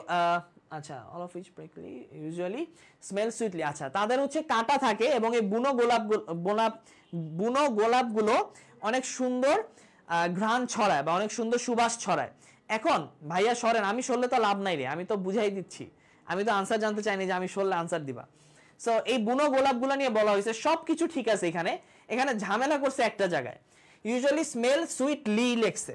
আচ্ছা, all of which prickly usually smell sweetly. আচ্ছা, তাদের হচ্ছে কাঁটা থাকে এবং এই বুনো গোলাপগুলো অনেক সুন্দর ঘ্রাণ ছড়ায় বা অনেক সুন্দর সুবাস ছড়ায়। এখন ভাইয়া সরেন, আমি সরলে তো লাভ নাই রে, আমি তো বুঝাই দিচ্ছি, আমি তো আনসার জানতে চাইনি যে আমি সরলে আনসার দিবা। সো এই বুনো গোলাপগুলো নিয়ে বলা হয়েছে, সবকিছু ঠিক আছে, এখানে এখানে ঝামেলা করছে একটা জায়গায়। ইউজুয়ালি স্মেল সুইটলি লেখছে,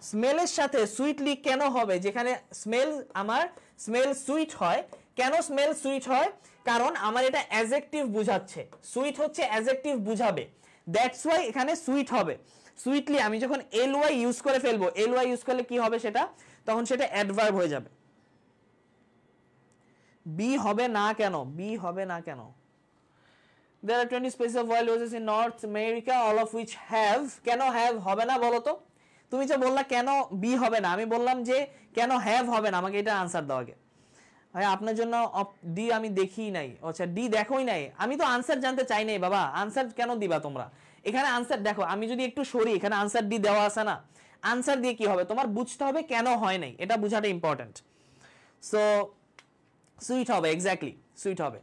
স্মেলের সাথে সুইটলি কেন হবে? যেখানে স্মেল আমার স্মেল সুইট হয়, কেন স্মেল সুইট হয়? কারণ আমার এটা অ্যাডজেক্টিভ বুঝাচ্ছে, সুইট হচ্ছে অ্যাডজেক্টিভ বুঝাবে, দ্যাটস ওয়াই এখানে সুইট হবে। সুইটলি আমি যখন এল ওয়াই ইউজ করে ফেলবো, এল ওয়াই ইউজ করলে কি হবে সেটা, তখন সেটা অ্যাডভার্ব হয়ে যাবে। বি হবে না কেন? বি হবে না কেন? There are 20 species of wild roses in North America, all of which have, কেন have হবে না বলো তো? তুমি যে বললা কেন বি হবে না, আমি বললাম যে কেন হ্যাভ হবে না, আমাকে এটা আনসার দাও আগে। ভাই আপনার জন্য ডি আমি দেখি নাই, আচ্ছা ডি দেখোই নাই, আমি তো আনসার জানতে চাই নাই বাবা, আনসার কেন দিবা তোমরা? এখানে আনসার দেখো, আমি যদি একটু সরি, এখানে আনসার ডি দেওয়া আছে না, আনসার দিয়ে কি হবে, তোমার বুঝতে হবে কেন হয় নাই, এটা বোঝাটা ইম্পর্টেন্ট। সো সুইট হবে, এক্স্যাক্টলি সুইট হবে।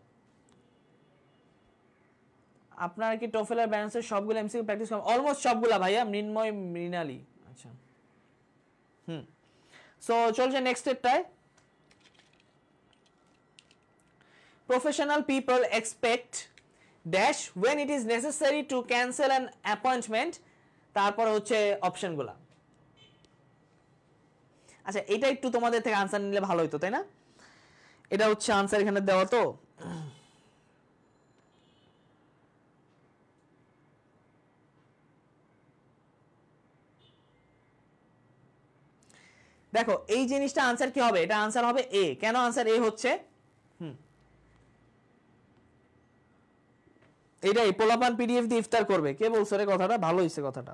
আপনারা কি টোফেলের ব্যালেন্সের সবগুলো এমসিকিউ প্র্যাকটিস করেন? অলমোস্ট সবগুলা ভাইয়া, মৃন্ময় মৃণালী। আচ্ছা, সো চলছে next স্টেপটায়। Professional people expect dash when it is necessary to cancel an appointment, তারপর হচ্ছে অপশনগুলা। আচ্ছা, এটা একটু তোমাদের থেকে আনসার নিলে ভালো হতো, তাই না? এটা হচ্ছে আনসার এখানে দেওয়া। তো দেখো এই জিনিসটা আনসার কি হবে, এটা আনসার হবে এ। কেন আনসার এ হচ্ছে? এটাই পোলাপান পিডিএফ দিয়ে ইফতার করবে, কে বলছো রে কথাটা? ভালো হইছে কথাটা,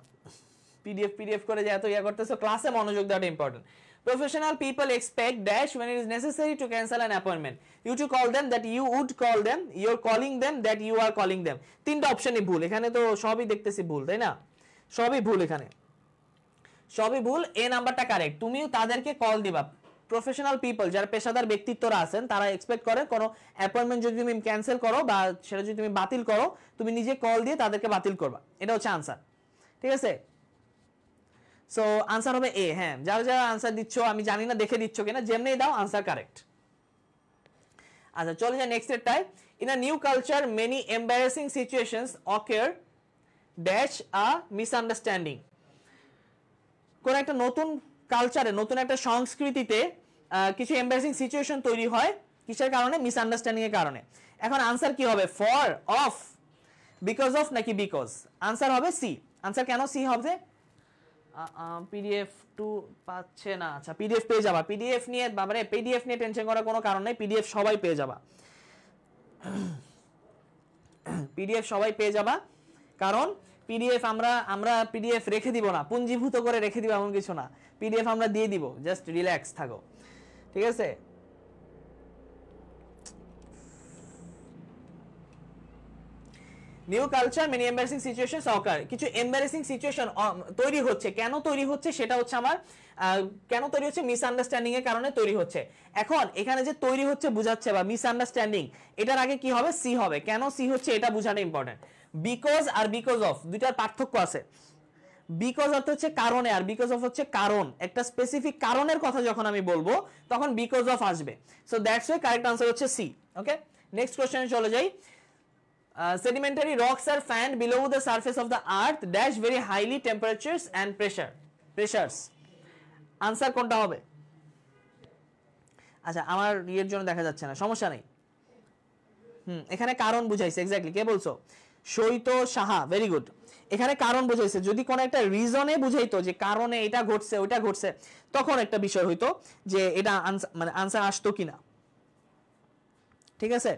পিডিএফ করে যে এত ইয়া করতেছো, ক্লাসে মনোযোগ দেওয়াটা important. Professional people expect dash when it is necessary to cancel an appointment. You to call them that you would call them, you're calling them that you are calling them. তিনটা অপশনই ভুল, এখানে তো সবই দেখতেছি ভুল, তাই না? সবই ভুল, এখানে সবই ভুল। এ নাম্বারটা কারেক্ট, তুমিও তাদেরকে কল দিবা। প্রফেশনাল পিপল, যারা পেশাদার ব্যক্তিত্বরা আছেন, তারা এক্সপেক্ট করে কোনো অ্যাপয়েন্টমেন্ট যদি তুমি ক্যান্সেল করো বা সেটা যদি তুমি বাতিল করো, তুমি নিজে কল দিয়ে তাদেরকে বাতিল করবা, এটা হচ্ছে আনসার। ঠিক আছে, সো আনসার হবে এ। হ্যাঁ, যারা যারা আনসার দিচ্ছ, আমি জানি না দেখে দিচ্ছ কিনা, যেমনি দাও আনসার কারেক্ট। আচ্ছা, চলে যায় নেক্সট এরটাই। In a new culture many embarrassing situations occur dash a misunderstanding. কোন একটা নতুন কালচারে, নতুন একটা সংস্কৃতিতে কিছু এম্বারেসিং সিচুয়েশন তৈরি হয়, কিসের কারণে? মিসআন্ডারস্ট্যান্ডিং এর কারণে। এখন আনসার কি হবে? ফর, অফ, বিকজ অফ নাকি বিকজ? আনসার হবে সি। আনসার কেন সি হবে? পিডিএফ টু পাচ্ছে না। আচ্ছা, পিডিএফ পেয়ে যাবা, পিডিএফ নিয়ে বাবারে, পিডিএফ নিয়ে টেনশন করার কোনো কারণ নেই, পিডিএফ সবাই পেয়ে যাবা, পিডিএফ সবাই পেয়ে যাবা। কারণ পিডিএফ আমরা পিডিএফ রেখে দিব না, পুঞ্জীভূত করে রেখে দিব এমন কিছু না, পিডিএফ আমরা দিয়ে দিব, জাস্ট রিল্যাক্স থাকো, ঠিক আছে? New culture many embarrassing situations occur, কিছু এম্বারেসিং সিচুয়েশন তৈরি হচ্ছে। কেন তৈরি হচ্ছে সেটা হচ্ছে আমার কেন তৈরি হচ্ছে, মিসআন্ডারস্ট্যান্ডিং এর কারণে তৈরি হচ্ছে। এখন এখানে যে তৈরি হচ্ছে বুঝাচ্ছে বা মিসআন্ডারস্ট্যান্ডিং, এটার আগে কি হবে, সি হবে। কেন সি হচ্ছে এটা বোঝাটা ইম্পর্টেন্ট। বিকজ আর বিকজ অফ দুইটার পার্থক্য আছে। বিকজ অর্থ হচ্ছে কারণে, আর বিকজ অফ হচ্ছে কারণ। একটা স্পেসিফিক কারণের কথা যখন আমি বলবো তখন বিকজ অফ আসবে। So that's why correct answer হচ্ছে সি। ওকে, নেক্সট কোশ্চেনে চলে যাই। Sedimentary rocks are fanned below the surface of the earth dash very highly temperatures and pressures. Answer কোনটা হবে? আচ্ছা, আমার ইয়ের জন্য দেখা যাচ্ছে না, সমস্যা নেই। এখানে কারণ বুঝাইছে। এক্স্যাক্টলি, কে বলছো? শৈত সাহা, ভেরি গুড। এখানে কারণ বুঝাইছে। যদি কোনো একটা রিজনে বুঝাইতো যে কারণে এটা ঘটছে ওইটা ঘটছে, তখন একটা বিষয় হইতো যে এটা মানে আনসার আসতো কিনা। ঠিক আছে,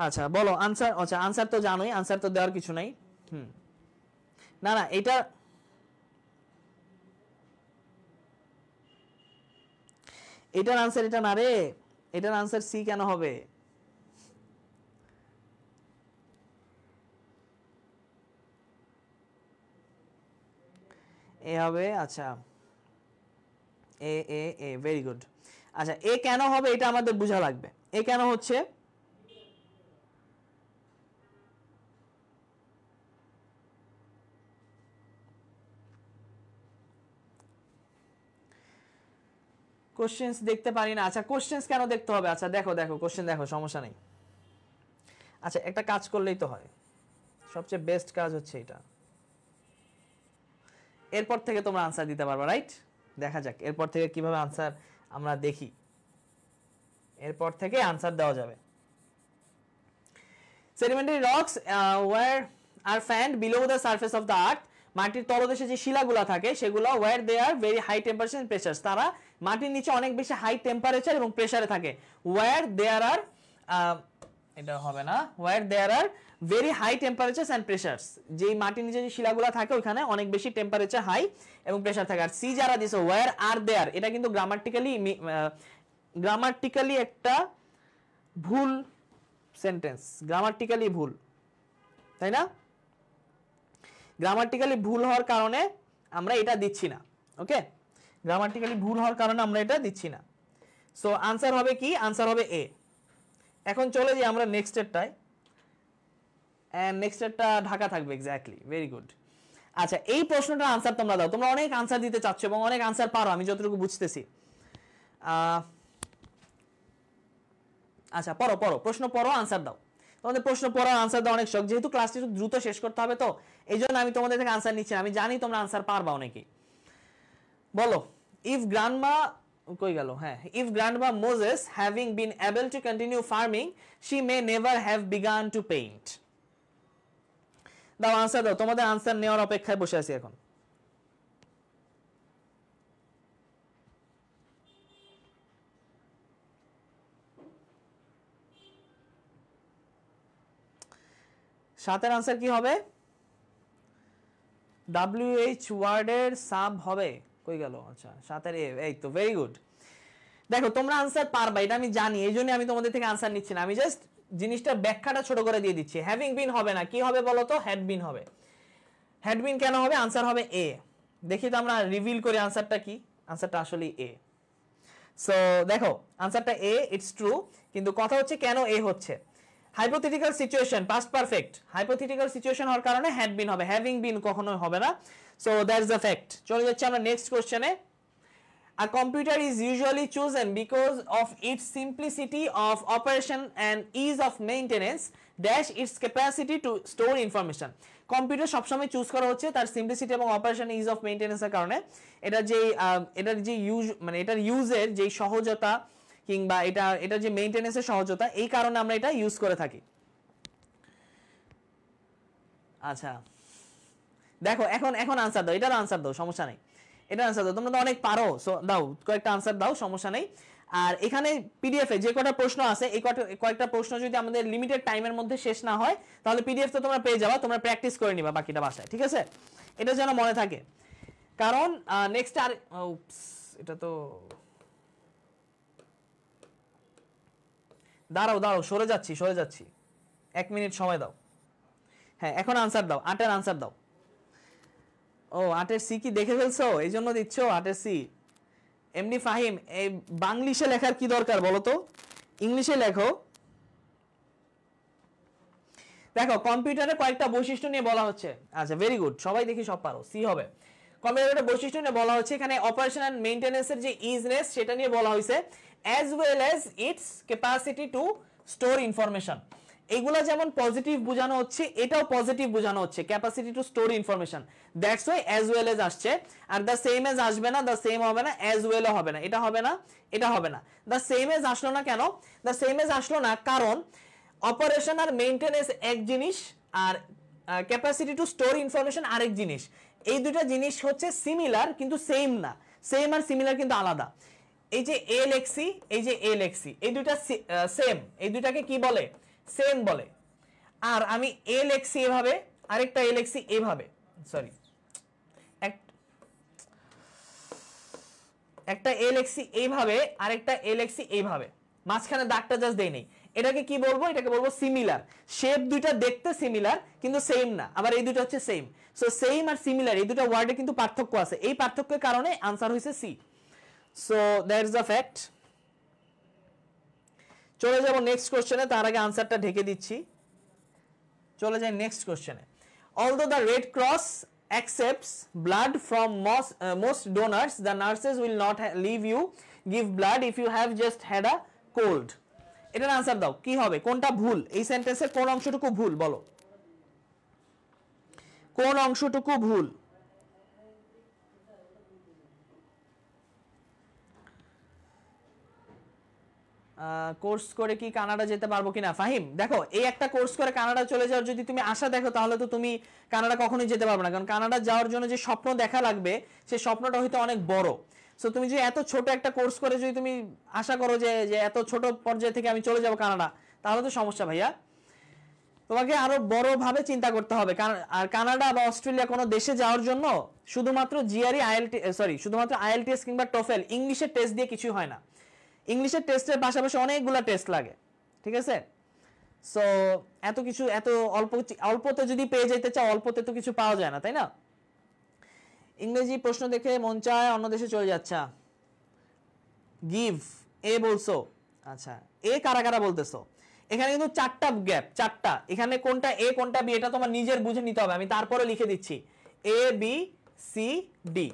আচ্ছা বলো আনসার। আচ্ছা, আনসার তো জানোই, আনসার তো দেওয়ার কিছু নাই। না না, এটা এটার আনসার এটা না রে, এটার আনসার সি কেন হবে? এ হবে। আচ্ছা, এ এ এ, ভেরি গুড। আচ্ছা, এ কেন হবে এটা আমাদের বোঝা লাগবে। এ কেন হচ্ছে, কোশ্চেন্স দেখতে পারি না। আচ্ছা, কোশ্চেন্স কেন দেখতে হবে? আচ্ছা দেখো দেখো, কোশ্চেন দেখো, সমস্যা নেই। আচ্ছা, একটা কাজ করলেই তো হয়, সবচেয়ে বেস্ট কাজ হচ্ছে এটা। এরপর থেকে তোমরা আনসার দিতে পারবা, রাইট? দেখা যাক এরপর থেকে কিভাবে আনসার আমরা দেখি, এরপর থেকে আনসার দেওয়া যাবে। Sedimentary rocks are fanned below the surface of the earth. মাটির তলদেশে যে শিলাগুলো থাকে সেগুলো where they are very high temperature and pressures, তারা মাটির নিচে অনেক বেশি হাই টেম্পারেচার এবং প্রেসারে থাকে। where there are এটা হবে না, where there are very high temperatures and pressures, যেই মাটির নিচে যে শিলাগুলো থাকে ওখানে অনেক বেশি টেম্পারেচার হাই এবং প্রেসার থাকে। আর সি যারা দিছে where are there, এটা কিন্তু গ্রামাটিক্যালি একটা ভুল সেন্টেন্স, গ্রামাটিক্যালি ভুল, তাই না? গ্রামাটিক্যালি ভুল হওয়ার কারণে আমরা এটা দিচ্ছি না। ওকে, গ্রামাটিক্যালি ভুল হওয়ার কারণে আমরা এটা দিচ্ছি না। সো আনসার হবে কি? আনসার হবে এ। এখন চলে যাই আমরা নেক্সট এরটায়, এন্ড নেক্সট এরটা ঢাকা থাকবে। Exactly, very good. আচ্ছা, এই প্রশ্নটার আনসার তোমরা দাও। তোমরা অনেক আনসার দিতে চাচ্ছ এবং অনেক আনসার পারো, আমি যতটুকু বুঝতেছি। আচ্ছা, পড়ো পড়ো, প্রশ্ন পড়ো, আনসার দাও। তোমাদের প্রশ্ন পড়ার আনসার দাও অনেক শখ, যেহেতু ক্লাসটি দ্রুত শেষ করতে হবে, তো এই জন্য আমি তোমাদের থেকে আনসার নিচ্ছি। আমি জানি তোমরা আনসার পারবা অনেকেই। বলো, ইফ গ্র্যান্ডমা কই গেল? হ্যাঁ, if grandma Moses having been able to continue farming, she may never have began to paint. দাও আনসার দাও, তোমাদের আনসার নেওয়ার অপেক্ষায় বসে আছি এখন। সাতের আনসার কি হবে? WH ওয়ার্ডের সাব হবে, কই গেল? আচ্ছা, সাতের এ, এই তো, ভেরি গুড। দেখো তোমরা আনসার পারবা, এটা আমি জানি, এই জন্য আমি তোমাদের থেকে আনসার নিচ্ছি না, আমি জাস্ট জিনিসটার ব্যাখ্যাটা ছোট করে দিয়ে দিচ্ছি। হ্যাভিং বিন হবে না, কি হবে বলো তো? হ্যাড বিন হবে। হ্যাড বিন কেন হবে? আনসার হবে এ। দেখি তো আমরা রিভিল করি আনসারটা কি। আনসারটা আসলে এ। সো দেখো আনসারটা এ, ইটস ট্রু। কিন্তু কথা হচ্ছে কেন এ হচ্ছে। Hypothetical situation, past perfect, hypothetical situation হওয়ার কারণে হ্যাড বিন হবে, হ্যাভিং বিন কখনোই হবে না। So that's the fact. চলে যাচ্ছি আমরা নেক্সট কোশ্চেনে। A computer is usually chosen because of its simplicity of operation and ease of maintenance dash its capacity to store information. Computer সবসময় চুজ করা হচ্ছে তার সিম্পলিসিটি এবং অপারেশন ইজ অফ মেইনটেনেন্সের কারণে। এটার যে ইউজ, মানে এটার ইউজের যে সহজতা কিংবা এটা যে মেইনটেনেন্সের সহজতা, এই কারণে আমরা এটা ইউজ করে থাকি। আচ্ছা দেখো, এখন আনসার দাও, এটার আনসার দাও, সমস্যা নেই। এটা আনসার দাও, তোমরা তো অনেক পারো, সো দাও কয়েকটা আনসার দাও, সমস্যা নেই। আর এখানে পিডিএফ এ যে কয়টা প্রশ্ন আছে, এই কয়েকটা প্রশ্ন যদি আমাদের লিমিটেড টাইমের মধ্যে শেষ না হয়, তাহলে পিডিএফ তো তোমরা পেয়ে যাবা, তোমরা প্র্যাকটিস করে নিবা বাকিটা বাসায়, ঠিক আছে? এটা যেন মনে থাকে, কারণ নেক্সট আর এটা তো দাঁড়াও দাঁড়াও, সরে যাচ্ছি, 1 মিনিট সময় দাও। হ্যাঁ এখন আনসার দাও, 8 এর আনসার দাও। ও 8 এর সি কি দেখে ফেলছো, এই জন্য দিচ্ছ 8 এর সি। এমনি ফাহিম, এই বাংলিশে লেখার কি দরকার বলো তো, ইংলিশে লেখো। দেখো কম্পিউটারে কয়েকটা বৈশিষ্ট্য নিয়ে বলা হচ্ছে। আচ্ছা ভেরি গুড, সবাই দেখি সব পারো, সি হবে। কম্পিউটারের বৈশিষ্ট্য নিয়ে বলা হচ্ছে, এখানে অপারেশন এন্ড মেইনটেনেন্সের যে ইজনেস সেটা নিয়ে বলা হয়েছে, as well as its capacity to store information. এইগুলা যেমন পজিটিভ বোঝানো হচ্ছে, এটাও পজিটিভ বোঝানো হচ্ছে, capacity to store information. That's why as well as আসছে। আর দ্য সেম এজ আসবে না, দ্য সেম হবে না, অ্যাজ ওয়েলও হবে না, এটা হবে না, এটা হবে না। দ্য সেম এজ আসলো না কেন? দ্য সেম এজ আসলো না কারণ অপারেশন আর মেইনটেনেন্স এক জিনিস, আর ক্যাপাসিটি টু স্টোর ইনফরমেশন আরেক জিনিস। এই দুটো জিনিস হচ্ছে সিমিলার কিন্তু সেম না, সেম আর সিমিলার কিন্তু আলাদা। এই যে এ লেখছি, এই যে এ লেখছি, এই দুটা সেম, এই দুটাকে কি বলে? সেম বলে। আর আমি এ লেখছি এভাবে, আরেকটা এ লেখছি এভাবে, সরি একটা এ লেখছি এইভাবে, আরেকটা এ লেখছি এইভাবে, মাঝখানে দাগটা জাস্ট দেই নেই। এটাকে কি বলবো? এটাকে বলবো সিমিলার। শেপ দুইটা দেখতে সিমিলার কিন্তু সেম না, আবার এই দুটো হচ্ছে same. So same are similar এই দুটো ওয়ার্ডে কিন্তু পার্থক্য আছে, এই পার্থক্যের কারণে আনসার হয়েছে C. So that is the fact. চলে যাব নেক্সট কোশ্চেনে, তার আগে আনসারটা ঢেকে দিচ্ছি। চলে যাই নেক্সট কোশ্চেনে। Although the Red Cross accepts blood from most donors, the nurses will not leave you give blood if you have just had a cold. এটার আনসার দাও, কি হবে, কোনটা ভুল? এই সেন্টেন্সের কোন অংশটুকু ভুল বলো, কোন অংশটুকু ভুল? কোর্স করে কি কানাডা যেতে পারবো কিনা? ফাহিম দেখো, এই একটা কোর্স করে কানাডা চলে যাওয়ার যদি তুমি আশা দেখো, তাহলে তো তুমি কানাডা কখনোই যেতে পারবে না, কারণ কানাডা যাওয়ার জন্য যে স্বপ্ন দেখা লাগবে সেই স্বপ্নটা হয়তো অনেক বড়। সো তুমি যদি এত ছোট একটা কোর্স করে যদি তুমি আশা করো যে এত ছোট পর্যায় থেকে আমি চলে যাব কানাডা, তাহলে তো সমস্যা ভাইয়া। তোমাকে আরো বড় ভাবে চিন্তা করতে হবে। আর কানাডা বা অস্ট্রেলিয়া কোনো দেশে যাওয়ার জন্য শুধুমাত্র জিআরই শুধুমাত্র আইএলটিএস কিংবা টোফেল ইংলিশের টেস্ট দিয়ে কিছু হয় না। ইংলিশের টেস্টের পাশাপাশি অনেকগুলো টেস্ট লাগে, ঠিক আছে? সো এত কিছু, এত অল্পতে যদি পেয়ে যেতে চাও, অল্পতে তো কিছু পাওয়া যায় না, তাই না? ইংরেজি প্রশ্ন দেখে মন চায় অন্য দেশে চলে যাচ্ছে। গিভ এ বলছো, আচ্ছা এ কারা কারা বলতেছো? এখানে কিন্তু 4টা গ্যাপ, 4টা। এখানে কোনটা এ কোনটা বি এটা তোমার নিজের বুঝে নিতে হবে, আমি তারপরে লিখে দিচ্ছি এ বি সি ডি।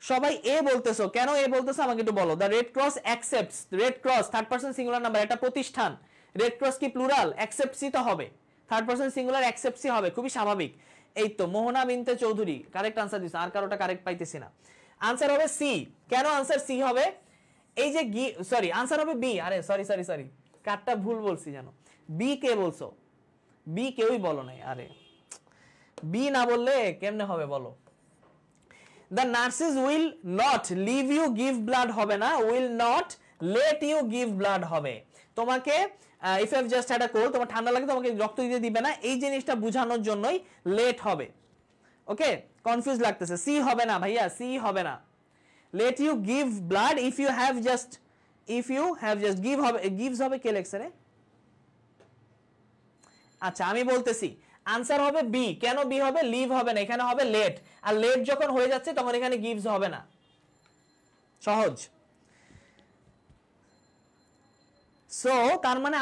সবাই এ বলতেছো, কেন এ বলতেছো আমাকে একটু বলো। The red cross accepts, red cross third person singular number, এটা প্রতিষ্ঠান। রেড ক্রস কি প্লুরাল? অ্যাকসেপ্টসই তো হবে, থার্ড পারসন সিঙ্গুলার অ্যাকসেপ্টসই হবে, খুবই স্বাভাবিক। এই তো মোহনা বিনতে চৌধুরী কারেক্ট আনসার দিছে, আর কারোটা কারেক্ট পাইতেছি না। আনসার হবে সি। কেন আনসার সি হবে? এই যে সরি আনসার হবে বি। আরে সরি সরি সরি, কারটা ভুল বলছি জানো, বি কে বলছো? বি কেউই বলো নাই। আরে বি না বললে কেমনে হবে বলো? The nurses will not leave you give blood হবে না, will not let you give blood হবে। তোমাকে if you have just had a cold, তোমার ঠান্ডা লাগে তোমাকে রক্ত দিতে দিবে না, এই জিনিসটা বোঝানোর জন্যই লেট হবে। ওকে, কনফিউজ লাগতেছে, সি হবে না ভাইয়া, সি হবে না। let you give blood if you have just give হবে, gives হবে কে লেখছে রে? আচ্ছা আমি বলতেছি আনসার হবে বি। কেন বি হবে? লিভ হবে না, এখানে হবে লেট। আর লেট যখন হয়ে যাচ্ছে তখন এখানে গিভস হবে না, সহজ। সো তার মানে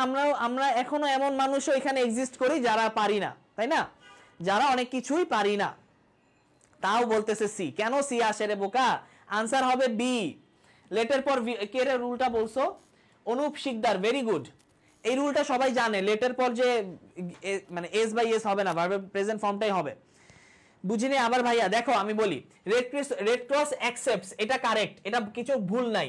আমরা এখনো এমন মানুষও এখানে এক্সিস্ট করি যারা পারি না, তাই না? যারা অনেক কিছুই পারি না, তাও বলতেছে সি। কেন সি আসে রে বোকা? আনসার হবে বি। লেটের পর কে রে রুলটা বলছো? Anup Sikdar, very good. এই রুলটা সবাই জানে, লেটের পর যে মানে এস বাই এস হবে না, ভার্বের প্রেজেন্ট ফর্মটাই হবে। বুঝিনি আবার ভাইয়া? দেখো আমি বলি, রেড ক্রস অ্যাকসেপ্টস, এটা কারেক্ট, এটা কিছু ভুল নাই।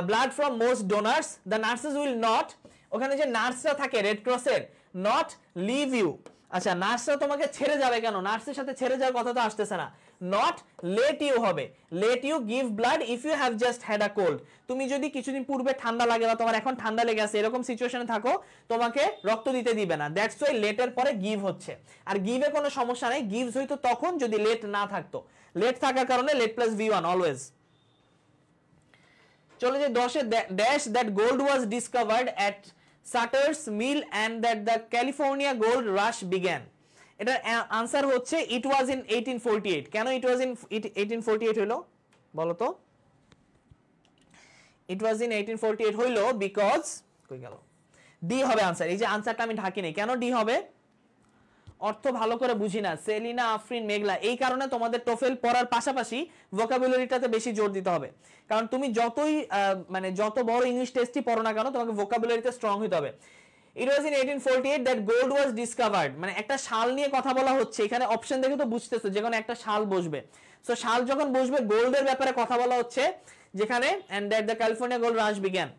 Blood from most donors, the nurses will not, ওখানে যে নার্সরা থাকে রেড ক্রসের, নট লিভ ইউ। আচ্ছা নার্সরা তোমাকে ছেড়ে যাবে কেন? নার্সের সাথে ছেড়ে যাওয়ার কথা তো আসতেছে না। নট লেট ইউ হবে, let you give blood if you have just had a cold. তুমি যদি কিছুদিন পূর্বে ঠান্ডা লাগে বা তোমার এখন ঠান্ডা লেগে আছে এরকম সিচুয়েশনে থাকো, তোমাকে রক্ত দিতে দিবে না। দ্যাটস ওয়াই লেটের পরে গিভ হচ্ছে। আর গিভে কোনো সমস্যা নেই, গিভস হইতো তখন যদি লেট না থাকতো। লেট থাকার কারণে লেট প্লাস V1 অলওয়েজ। চলে যে 10 A dash that gold was discovered at Sutter's Mill and that the California gold rush began. এটার আনসার হচ্ছে it was in 1848. কেন it was in 1848 হলো বলো তো? It was in 1848 হইলো because কই গেল? ডি হবে আনসার। এই যে আনসারটা আমি ঢাকি নেই, কেন ডি হবে? অর্থ ভালো করে বুঝি না। সেলিনা, আফরিন, মেঘলা, এই কারণে তোমাদের টোফেল পড়ার পাশাপাশি ভোকাবুলারিটাতে বেশি জোর দিতে হবে। কারণ তুমি যতই মানে যত বড় ইংলিশ টেস্টই পড়ো না কেন, তোমাকে ভোকাবুলারিতে স্ট্রং হতে হবে। It was in 1848 that gold was discovered. মানে একটা সাল নিয়ে কথা বলা হচ্ছে, এখানে অপশন দেখে তো বুঝতেছো যে কোনো একটা সাল বসবে। সো সাল যখন বসবে, গোল্ডের ব্যাপারে কথা বলা হচ্ছে যেখানে, and that the California gold rush began.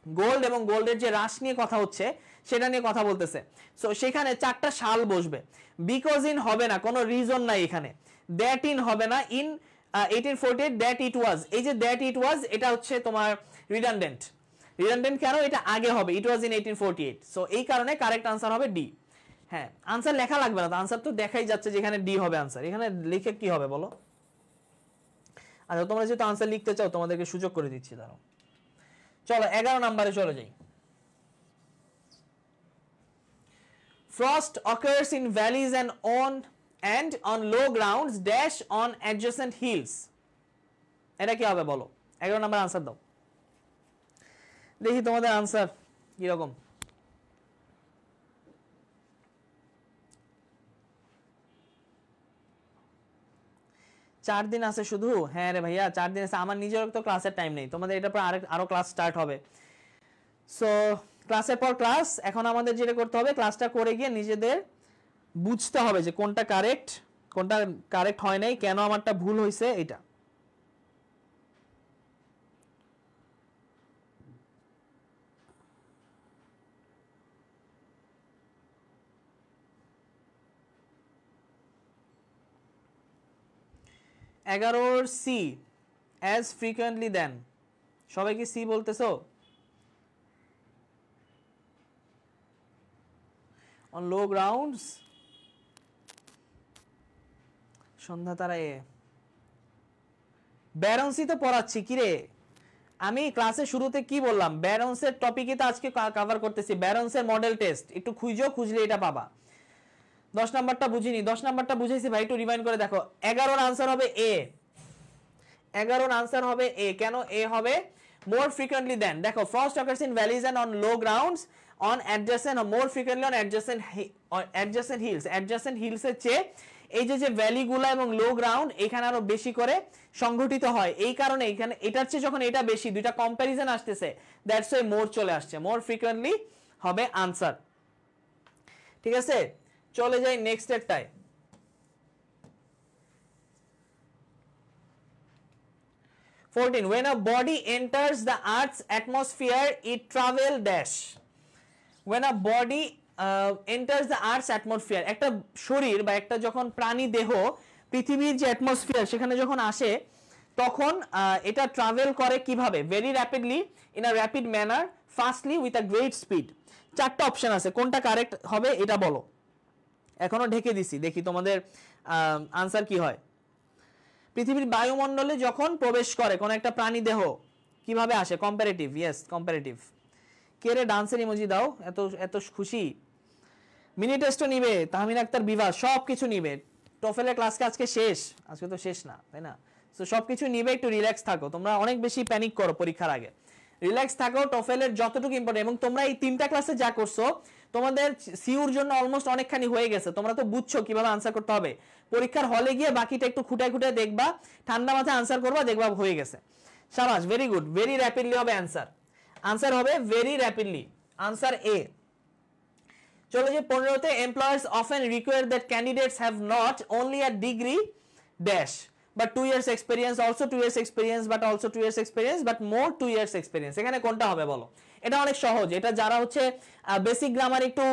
Gold এবং গোল্ডের যে রাশ নিয়ে কথা হচ্ছে সেটা নিয়ে কথা বলতেছে। সো সেখানে চারটা সাল বসবে। বিকজ ইন হবে না, কোনো রিজন নাই এখানে। দ্যাট ইন হবে না। ইন 1848 দ্যাট ইট ওয়াজ, এই যে দ্যাট ইট ওয়াজ এটা হচ্ছে তোমার রিডান্ডেন্ট। রিডান্ডেন্ট কেন? এটা আগে হবে, ইট ওয়াজ ইন 1848। সো এই কারণে কারেক্ট আনসার হবে ডি। হ্যাঁ, আনসার লেখা লাগবে না তো, আনসার তো দেখাই যাচ্ছে যেখানে ডি হবে আনসার। এখানে লিখে কি হবে বলো? আচ্ছা, তোমরা যেহেতু আনসার লিখতে চাও তোমাদেরকে সুযোগ করে দিচ্ছি, দাঁড়াও। চলো 11 নম্বরে চলে যাই। Frost occurs in valleys and on low grounds dash on adjacent hills. এটা কি হবে বলো? 11 নম্বর আনসার দাও, দেখি তোমাদের আনসার কি রকম। চার দিন আছে শুধু? হ্যাঁ রে ভাইয়া, 4 দিন আছে। আমার নিজের তো ক্লাসের টাইম নেই, তোমাদের এটা পর আরো ক্লাস স্টার্ট হবে। সো ক্লাসের পর ক্লাস, এখন আমাদের যেটা করতে হবে, ক্লাসটা করে গিয়ে নিজেদের বুঝতে হবে যে কোনটা কারেক্ট হয় নাই, কেন আমারটা ভুল হয়েছে এটা। এগারোর সি, অ্যাজ ফ্রিকুয়েন্টলি দেন। সবাই কি সি বলতেছো? on low grounds, সন্ধ্যা তারায়। ব্যারন্সি তো পড়াচ্ছি কিরে আমি, ক্লাসের শুরুতে কি বললাম? ব্যারন্সের টপিকে তো আজকে কভার করতেছি, ব্যারন্সের মডেল টেস্ট। একটু খুঁজলে এটা পাবা। 10 নাম্বারটা বুঝিনি, 10 নাম্বারটা বুঝাইছি ভাই, একটু রিমাইন্ড করে দেখো। 11 আনসার হবে এ। 11 আনসার হবে এ। কেন এ হবে? More frequently then. দেখো, frost occurs in valleys and on low grounds on adjacent or more frequently on adjacent hills. adjacent hills এর চেয়ে এই যে ভ্যালি গুলা এবং লো গ্রাউন্ড এখানে আরো বেশি করে সংঘটিত হয়। এই কারণে এখানে এটার চেয়ে যখন এটা বেশি, দুইটা কম্প্যারিজন আসতেছে, দ্যাটস ওয়াই মোর চলে আসছে। মোর ফ্রিকুয়েন্টলি হবে আনসার। ঠিক আছে, চলে যাই next এরটায়। When a body enters the Earth's atmosphere, it travel dash. When a body enters the Earth's atmosphere, একটা শরীর বা একটা যখন প্রাণী দেহ পৃথিবীর যে অ্যাটমসফিয়ার সেখানে যখন আসে, তখন এটা ট্রাভেল করে কিভাবে? Very rapidly, in a rapid manner, fastly, with a great speed. চারটা অপশন আছে, কোনটা কারেক্ট হবে এটা বলো। এখনো ঢেকে দিছি, দেখি তোমাদের আনসার কি হয়। পৃথিবীর বায়ুমণ্ডলে যখন প্রবেশ করে কোন একটা প্রাণী দেহ, কিভাবে আসে? কম্পারেটিভ। Yes, comparative. কে রে ডান্সের ইমোজি দাও, এত খুশি। মিনি টেস্টও নিবে, তাহমিন আক্তার, বিভাস, সবকিছু নিবে। টোফেলের ক্লাসকে আজকে শেষ, আজকে তো শেষ না, তাই না? সো সবকিছু নিবে, একটু রিল্যাক্স থাকো। তোমরা অনেক বেশি প্যানিক করো পরীক্ষার আগে, রিল্যাক্স থাকো। টোফেলের যতটুকু ইম্পর্টেন্ট, এবং তোমরা এই 3টা ক্লাসে যা করছো তোমাদের সিউর জন্য অলমোস্ট অনেকখানি হয়ে গেছে। তোমরা তো বুঝছো কিভাবে আনসার করতে হবে। পরীক্ষার হলে গিয়ে বাকিটা একটু খুঁটায় দেখবা, ঠান্ডা মাথায় আনসার করবা, দেখবা হয়ে গেছে। শাবাশ, ভেরি গুড। ভেরি র্যাপিডলি হবে আনসার। আনসার হবে ভেরি র্যাপিডলি, আনসার এ। চলে যে 15তে, employers often require that candidates have not only a degree dash but 2 years experience, also 2 years experience, but also 2 years experience, but more 2 years experience। এখানে কোনটা হবে বলো? এটা অনেক সহজ। এটা যারা হচ্ছে বেসিক গ্রামার একটু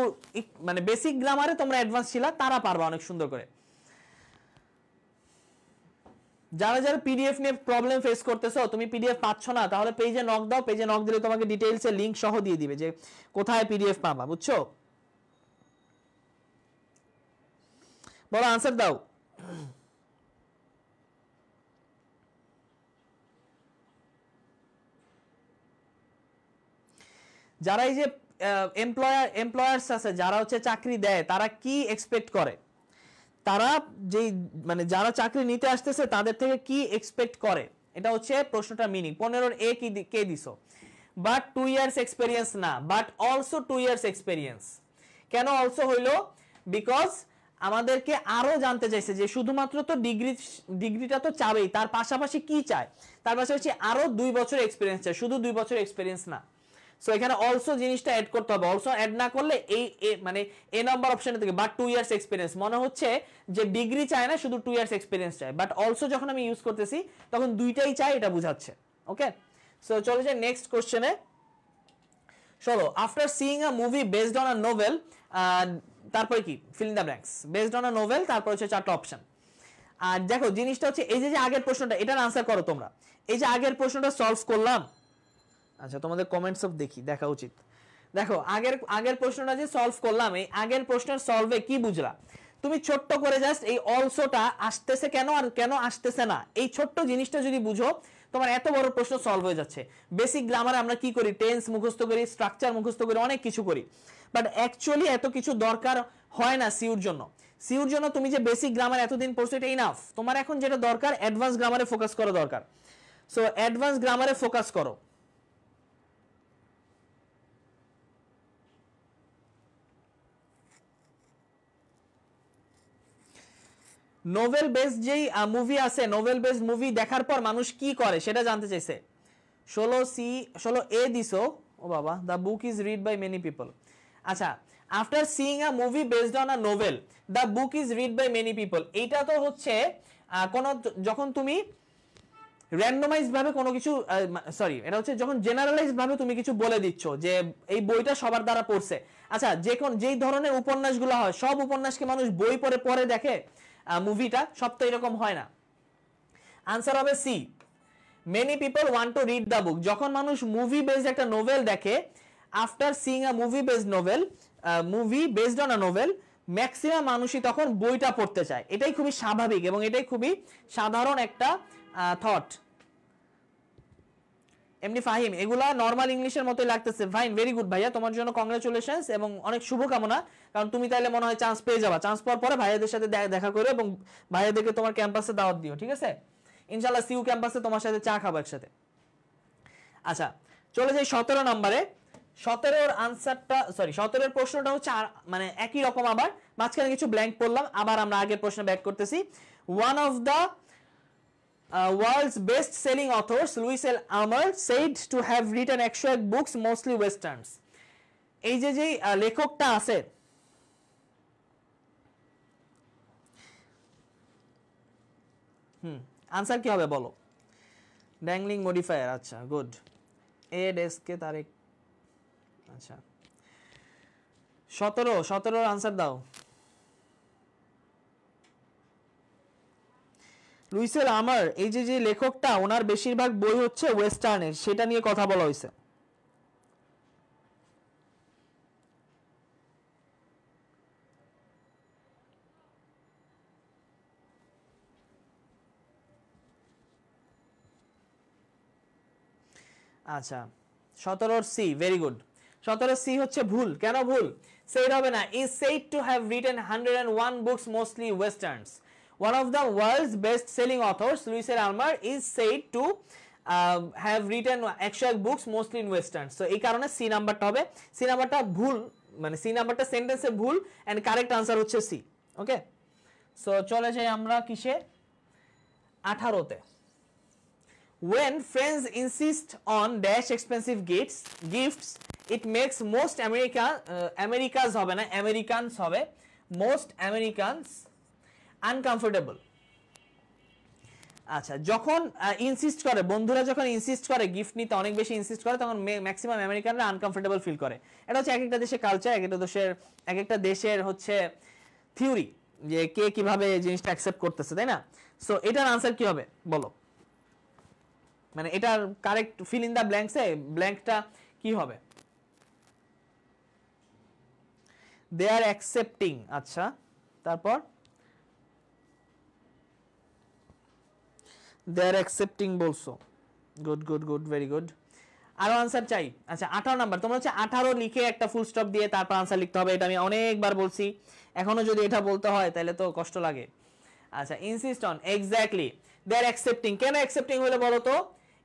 মানে বেসিক গ্রামারে তোমরা অ্যাডভান্স ছিলা তারা পারবা অনেক সুন্দর করে। যারা পিডিএফ নিয়ে প্রবলেম ফেস করতেছো, তুমি পিডিএফ পাচ্ছ না, তাহলে পেজে নক দাও। পেজে নক দিলে তোমাকে ডিটেইলসে লিংক সহ দিয়ে দিবে যে কোথায় পিডিএফ পাবা, বুঝছো? বলো, আনসার দাও। যারা এই যে এমপ্লয়ার্স আছে যারা হচ্ছে চাকরি দেয় তারা কি এক্সপেক্ট করে, তারা যেই মানে যারা চাকরি নিতে আসতেছে তাদের থেকে কি এক্সপেক্ট করে, এটা হচ্ছে প্রশ্নটা মিনিং। 15 এ কি কে দিছো, বাট 2 ইয়ার্স এক্সপেরিয়েন্স না, বাট অলসো 2 ইয়ার্স এক্সপেরিয়েন্স। কেন অলসো হইলো, বিকজ আমাদেরকে আরো জানতে চাইছে যে শুধুমাত্র তো ডিগ্রিটা তো চাবেই, তার পাশাপাশি কি চায়, তার পাশাপাশি আরো 2 বছর এক্সপেরিয়েন্স চায়, শুধু 2 বছর এক্সপেরিয়েন্স না। সো এখানে অলসো জিনিসটা অ্যাড করতে হবে, অলসো অ্যাড না করলে এই মানে এ নাম্বার অপশনে থেকে বাট 2 ইয়ার্স এক্সপেরিয়েন্স মনে হচ্ছে যে ডিগ্রি চায় না, শুধু 2 ইয়ার্স এক্সপেরিয়েন্স চায়, বাট অলসো যখন আমি ইউজ করতেছি তখন দুইটাই চাই, এটা বোঝাচ্ছে। ওকে, সো চলে যাই নেক্সট কোশ্চেনে। চলো, after seeing a movie based on a novel, তারপরে কি fill in the blanks, based on a novel, তারপর হচ্ছে 4টা অপশন। আর দেখো জিনিসটা হচ্ছে এই যে আগের প্রশ্নটা, এটার আনসার করো তোমরা। এই যে আগের প্রশ্নটা সলভ করলাম, আচ্ছা তোমাদের কমেন্টস অফ দেখা উচিত। দেখো আগের প্রশ্নটা যে সলভ করলাম, এই আগের প্রশ্নের সলভে কি বুঝলা তুমি, ছোট্ট করে জাস্ট এই অলসোটা আসতেছে কেন আর কেন আসতেছে না, এই ছোট্ট জিনিসটা যদি বুঝো তোমার এত বড় প্রশ্ন সলভ হয়ে যাচ্ছে। বেসিক গ্রামারে আমরা কি করি, টেন্স মুখস্থ করি, স্ট্রাকচার মুখস্থ করি, অনেক কিছু করি, বাট অ্যাকচুয়ালি এত কিছু দরকার হয় না সিউর জন্য। সিউর জন্য তুমি যে বেসিক গ্রামার এতদিন পড়ছো এটা ইনাফ, তোমার এখন যেটা দরকার অ্যাডভান্স গ্রামারে ফোকাস করা দরকার। সো অ্যাডভান্স গ্রামারে ফোকাস করো। নোভেল বেসড যেই মুভি আছে, নোভেল বেসড মুভি দেখার পর মানুষ কি করে সেটা জানতে চাইছে। 16 এ দিছো, ও বাবা, the book is read by many people. আচ্ছা, after seeing a movie based on a novel the book is read by many people, এইটা তো হচ্ছে যখন তুমি র্যান্ডমাইজ ভাবে কোনো কিছু, সরি এটা হচ্ছে যখন জেনারেলাইজ ভাবে তুমি কিছু বলে দিচ্ছ যে এই বইটা সবার দ্বারা পড়ছে। আচ্ছা, যেই ধরনের উপন্যাসগুলো হয়, সব উপন্যাসকে মানুষ বই পড়ে পরে দেখে, মুভিটা সব তো এরকম হয় না। আনসার হবে C, many people want to read the book. যখন মানুষ মুভি বেসড একটা নোভেল দেখে, after seeing a movie based novel, movie based on a novel, maximum মানুষই তখন বইটা পড়তে চায়। এটাই খুবই স্বাভাবিক এবং এটাই খুবই সাধারণ একটা থট। এমনি ফাহিম, এগুলা নর্মাল ইংলিশের মতোই লাগতেছে। ফাইন, ভেরি গুড ভাইয়া, তোমার জন্য কংগ্রাচুলেশনস এবং অনেক শুভকামনা, কারণ তুমি তাইলে মনে হয় চান্স পেয়ে যাবা। চান্স পাওয়ার পরে ভাইয়াদের সাথে দেখা করো এবং ভাইয়াদেরকে তোমার ক্যাম্পাসে দাওয়াত দিও, ঠিক আছে? ইনশাআল্লাহ সিইউ ক্যাম্পাসে তোমার সাথে চা খাবো একসাথে। আচ্ছা, চলে যাই 17 নম্বরে। 17 আনসারটা, সরি 17 প্রশ্নটা হচ্ছে মানে একই রকম, আবার মাঝখানে কিছু ব্ল্যাঙ্ক পড়লাম, আবার আমরা আগের প্রশ্ন ব্যাক করতেছি। One of the world's best-selling authors, Louis L. Amer, said to have written extract books, mostly westerns. এই যে লেখকটা আছে, আনসার কি হবে বলো? ড্যাংলিং মডিফায়ার, আচ্ছা গুড। এ ডেস্কে তারেক, আচ্ছা 17 আনসার দাও। লুইস এল আমার, এই যে লেখকটা, ওনার বেশিরভাগ বই হচ্ছে ওয়েস্টার্নের, সেটা নিয়ে কথা বলা হয়েছে। আচ্ছা 17 সি, ভেরি গুড। 17 সি হচ্ছে ভুল। কেন ভুল? সেড হবে না, is said to have written 101 books mostly westerns. One of the world's best-selling authors, Louis L. Amer, is said to have written extract books mostly in westerns. So এই কারণে সি নাম্বারটা হবে, সি নাম্বারটা ভুল, মানে সি নাম্বারটা সেন্টেন্সে ভুল, এন্ড কারেক্ট আনসার হচ্ছে সি। ওকে, সো চলে যাই আমরা কিসে, 18তে। When friends insist on dash expensive gifts, it makes most Americans হবে না, Americans হবে, most Americans আনকমফোর্টেবল। আচ্ছা, যখন ইনসিস্ট করে, বন্ধুরা যখন ইনসিস্ট করে গিফট নিতে, অনেক বেশি ইনসিস্ট করে, তখন ম্যাক্সিমাম আমেরিকানরা আনকমফোর্টেবল ফিল করে। এটা হচ্ছে এক একটা দেশের কালচার, এক একটা দেশের হচ্ছে থিওরি, যে কে কিভাবে জিনিসটা অ্যাকসেপ্ট করতেছে, তাই না? সো এটার আনসার কি হবে বলো, মানে এটার কারেক্ট ফিল ইন দা ব্ল্যাঙ্কসে ব্ল্যাঙ্কটা কি হবে? দে আর অ্যাকসেপ্টিং, আচ্ছা তারপর they are accepting বলছো, গুড, ভেরি গুড। আরো আনসার চাই। আচ্ছা 18 নাম্বার, তোমরা হচ্ছে 18 লিখে একটা ফুল স্টপ দিয়ে তারপর আনসার লিখতে হবে, এটা আমি অনেকবার বলছি, এখনো যদি এটা বলতে হয় তাহলে তো কষ্ট লাগে। আচ্ছা insist on, exactly they are accepting, কেন অ্যাকসেপ্টিং হলে বলো তো,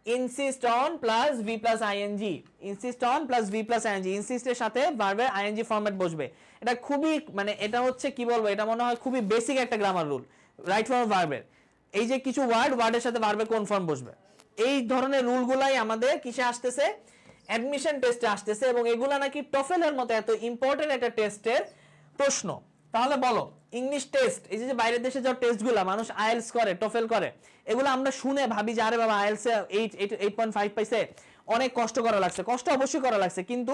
insist on plus V plus ING, insist on plus V plus ING, insist এর সাথে ভার্বের আইএনজি ফরম্যাট বসবে। এটা খুবই মানে এটা হচ্ছে কি বলবো, এটা মনে হয় খুবই বেসিক একটা গ্রামার রুল, রাইট ফর্ম ভার্বের। এই যে কিছু ওয়ার্ডের সাথে ভার্বের কোন ফর্ম বসবে, এই ধরনের রুলগুলাই আমাদের কিসে আসতেছে, অ্যাডমিশন টেস্টে আসতেছে, এবং এগুলা নাকি টফেলের মতো এত ইম্পর্টেন্ট একটা টেস্টের প্রশ্ন। তাহলে বলো ইংলিশ টেস্ট, এই যে বাইরের দেশে যে টেস্টগুলো মানুষ আইএলস করে, টফেল করে, এগুলো আমরা শুনে ভাবি যে আরে বাবা আইএলস এ 8.5 পাইছে, অনেক কষ্ট করা লাগছে, কষ্ট অবশ্যই করা লাগছে, কিন্তু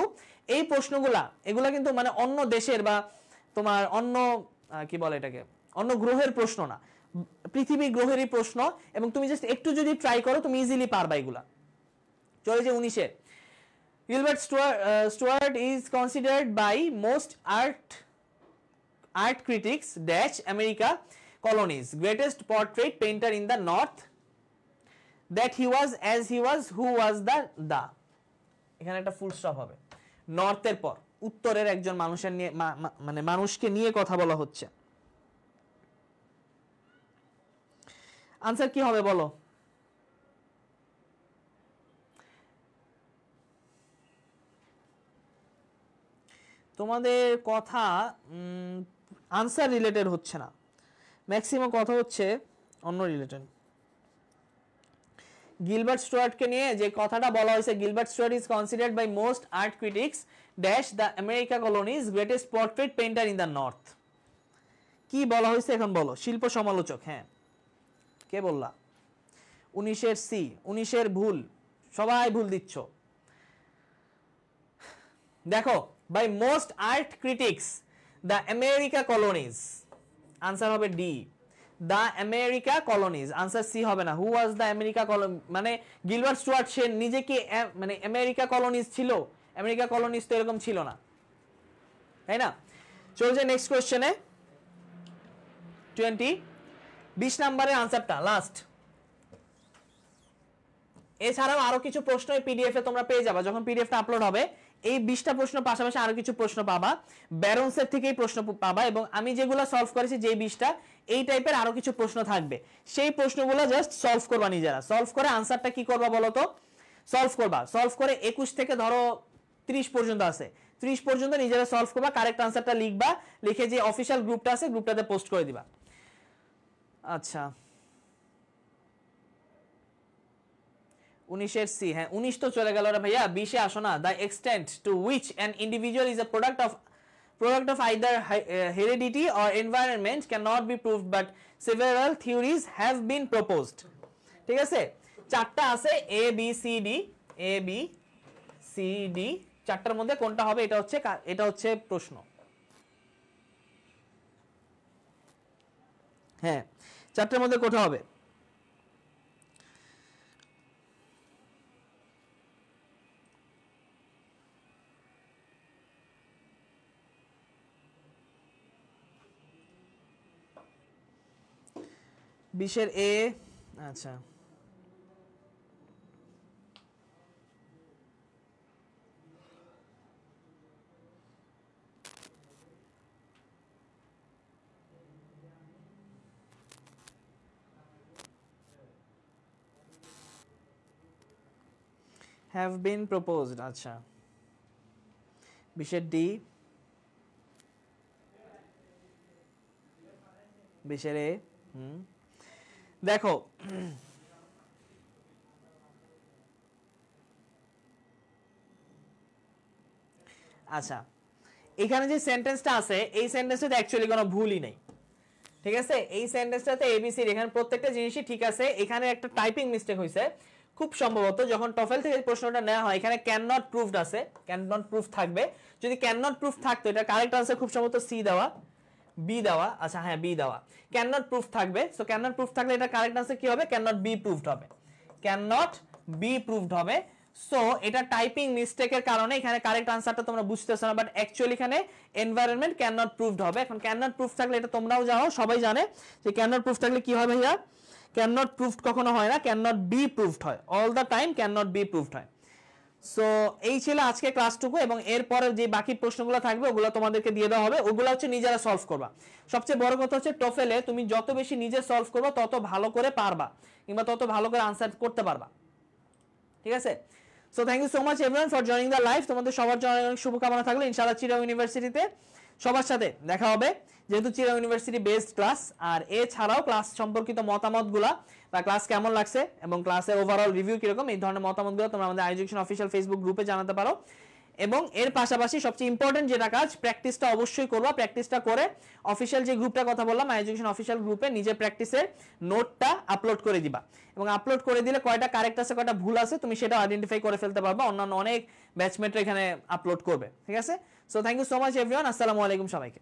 এই প্রশ্নগুলা এগুলা কিন্তু মানে অন্য দেশের বা তোমার অন্য কি বলে এটাকে, অন্য গ্রহের প্রশ্ন না, পৃথিবী গ্রহেরই প্রশ্ন, এবং তুমি জাস্ট একটু যদি ট্রাই করো তুমি ইজিলি পারবা এগুলা। চলে যে 19-এ, Gilbert Stuart is considered by most art critics dash America colonies greatest portrait painter in the north, that he was as he was who was the এখানে একটা ফুল স্টপ হবে, নর্থের পর উত্তরের একজন মানুষের নিয়ে মানে মানুষকে নিয়ে কথা বলা হচ্ছে। আনসার কি হবে বলো? তোমাদের কথা আনসার রিলেটেড হচ্ছে না, ম্যাক্সিমাম কথা হচ্ছে অন্য রিলেটেড। গিলবার্ট স্টুয়ার্টকে নিয়ে যে কথাটা বলা হয়েছে, Gilbert Stuart is considered by most art critics dash the America colonies greatest portrait painter in the north. কি বলা হয়েছে এখন বলো? শিল্প সমালোচক। হ্যাঁ, কে বললা? 19-এর সি, 19-এর ভুল, সবাই ভুল দিচ্ছ। দেখো, by most art critics the America colonies, answer হবে D, the America colonies, answer C হবে না। Who was the America colony, মানে গিলবার্ট স্টুয়ার্ট সে নিজে কি মানে আমেরিকা কলোনিজ ছিল? আমেরিকা কলোনিজ তো এরকম ছিল না, তাই না? চলছে নেক্সট কোশ্চেনে 20 নাম্বারের আনসারটা লাস্ট। এছাড়াও আরো কিছু প্রশ্ন পিডিএফ এ তোমরা পেয়ে যাবা, যখন পিডিএফটা আপলোড হবে এই 20টা প্রশ্ন পাশাপাশি আরো কিছু প্রশ্ন পাবা, ব্যারন্সের থেকেই প্রশ্ন পাবা, এবং আমি যেগুলো সলভ করেছি যে 20টা, এই টাইপের আরো কিছু প্রশ্ন থাকবে, সেই প্রশ্নগুলো জাস্ট সলভ করবা নিজেরা, সলভ করে আনসারটা কি করবা বলো তো, সলভ করবা, সলভ করে 21 থেকে ধরো 30 পর্যন্ত আছে, 30 পর্যন্ত নিজেরা সলভ করবা, কারেক্ট আনসারটা লিখবা, লিখে যে অফিশিয়াল গ্রুপটা আছে গ্রুপটাতে পোস্ট করে দিবা। আচ্ছা 19-এর সি, হ্যাঁ 19 তো চলে গেল রে ভাইয়া, 20-এ আসো না। The extent to which an individual is a product of either heredity or environment can not be proved but several theories have been proposed. ঠিক আছে, চারটা আছে এ বি সি ডি, চারটার মধ্যে কোনটা হবে, এটা হচ্ছে প্রশ্ন। হ্যাঁ, চারটার মধ্যে কোনটা হবে? বিশের এ, আচ্ছা have been proposed, আচ্ছা বিশের ডি, বিশের এ। দেখো আচ্ছা, এখানে যে সেন্টেন্সটা আছে এই সেন্টেন্সটাতে অ্যাকচুয়ালি কোনো ভুলই নেই, ঠিক আছে? এই সেন্টেন্সটাতে এবিসি এখানে প্রত্যেকটা জিনিসই ঠিক আছে, এখানে একটা টাইপিং মিস্টেক হয়েছে খুব সম্ভবত, যখন টফেল থেকে প্রশ্নটা নেওয়া হয় এখানে ক্যান নট প্রুভড আছে, ক্যান নট প্রুফ থাকবে, যদি ক্যান নট প্রুফ থাকতো এটা কারেক্ট আনসার খুব সম্ভবত সি দেওয়া, বি দেওয়া, আচ্ছা হ্যাঁ বি দেওয়া, ক্যান নট প্রুফ থাকবে, সো ক্যান নট প্রুফ থাকলে এটা কারেক্ট আনসার কি হবে? ক্যান নট বি প্রুভড হবে, ক্যান নট বি প্রুভড হবে। সো এটা টাইপিং মিস্টেকের কারণে এখানে কারেক্ট আনসারটা তোমরা বুঝতেছো না, বাট অ্যাকচুয়ালি এখানে এনভায়রনমেন্ট ক্যান নট প্রুভড হবে। এখন ক্যান নট প্রুফ থাকলে এটা তোমরাও জানো, সবাই জানে যে ক্যান নট প্রুফ থাকলে কি হয় ভাইয়া? ক্যান নট প্রুভড কখনো হয় না, ক্যান নট বি প্রুভড হয়, all the time can not be proved হয়। সো এই ছিল আজকে ক্লাসটুকু, এবং এরপরে যে বাকি প্রশ্নগুলো থাকবে ওগুলো তোমাদেরকে দিয়ে দেওয়া হবে, ওগুলো হচ্ছে নিজেরা সলভ করবা। সবচেয়ে বড় কথা হচ্ছে টোফেলে তুমি যত বেশি নিজে সলভ করবা তত ভালো করে পারবা, কিংবা তত ভালো করে আনসার করতে পারবা, ঠিক আছে? So thank you so much everyone for joining the live. তোমাদের সবার জন্য অনেক শুভকামনা থাকলো। ইনশাআল্লাহ চিরাং ইউনিভার্সিটিতে সবার সাথে দেখা হবে, যেহেতু চিরাং ইউনিভার্সিটি বেসড ক্লাস। আর এছাড়াও ক্লাস সম্পর্কিত মতামতগুলা বা ক্লাস কেমন লাগছে এবং ক্লাসের ওভারঅল রিভিউ কিরকম, এই ধরনের মতামতগুলো তোমরা আমাদের এডুকেশন অফিসিয়াল ফেসবুক গ্রুপে জানাতে পারো। এবং এর পাশাপাশি সবচেয়ে ইম্পর্টেন্ট যেটা কাজ, প্র্যাকটিসটা অবশ্যই করবা। প্র্যাকটিসটা করে অফিসিয়াল যে গ্রুপটার কথা বললাম এডুকেশন অফিসিয়াল গ্রুপে নিজের প্র্যাকটিসের নোটটা আপলোড করে দিবা, এবং আপলোড করে দিলে কয়টা কারেক্ট আছে কয়টা ভুল আছে তুমি সেটা আইডেন্টিফাই করে ফেলতে পারবা, অন্যান্য অনেক ব্যাচমেটরা এখানে আপলোড করবে, ঠিক আছে? So thank you so much everyone, আসসালামু আলাইকুম সবাইকে।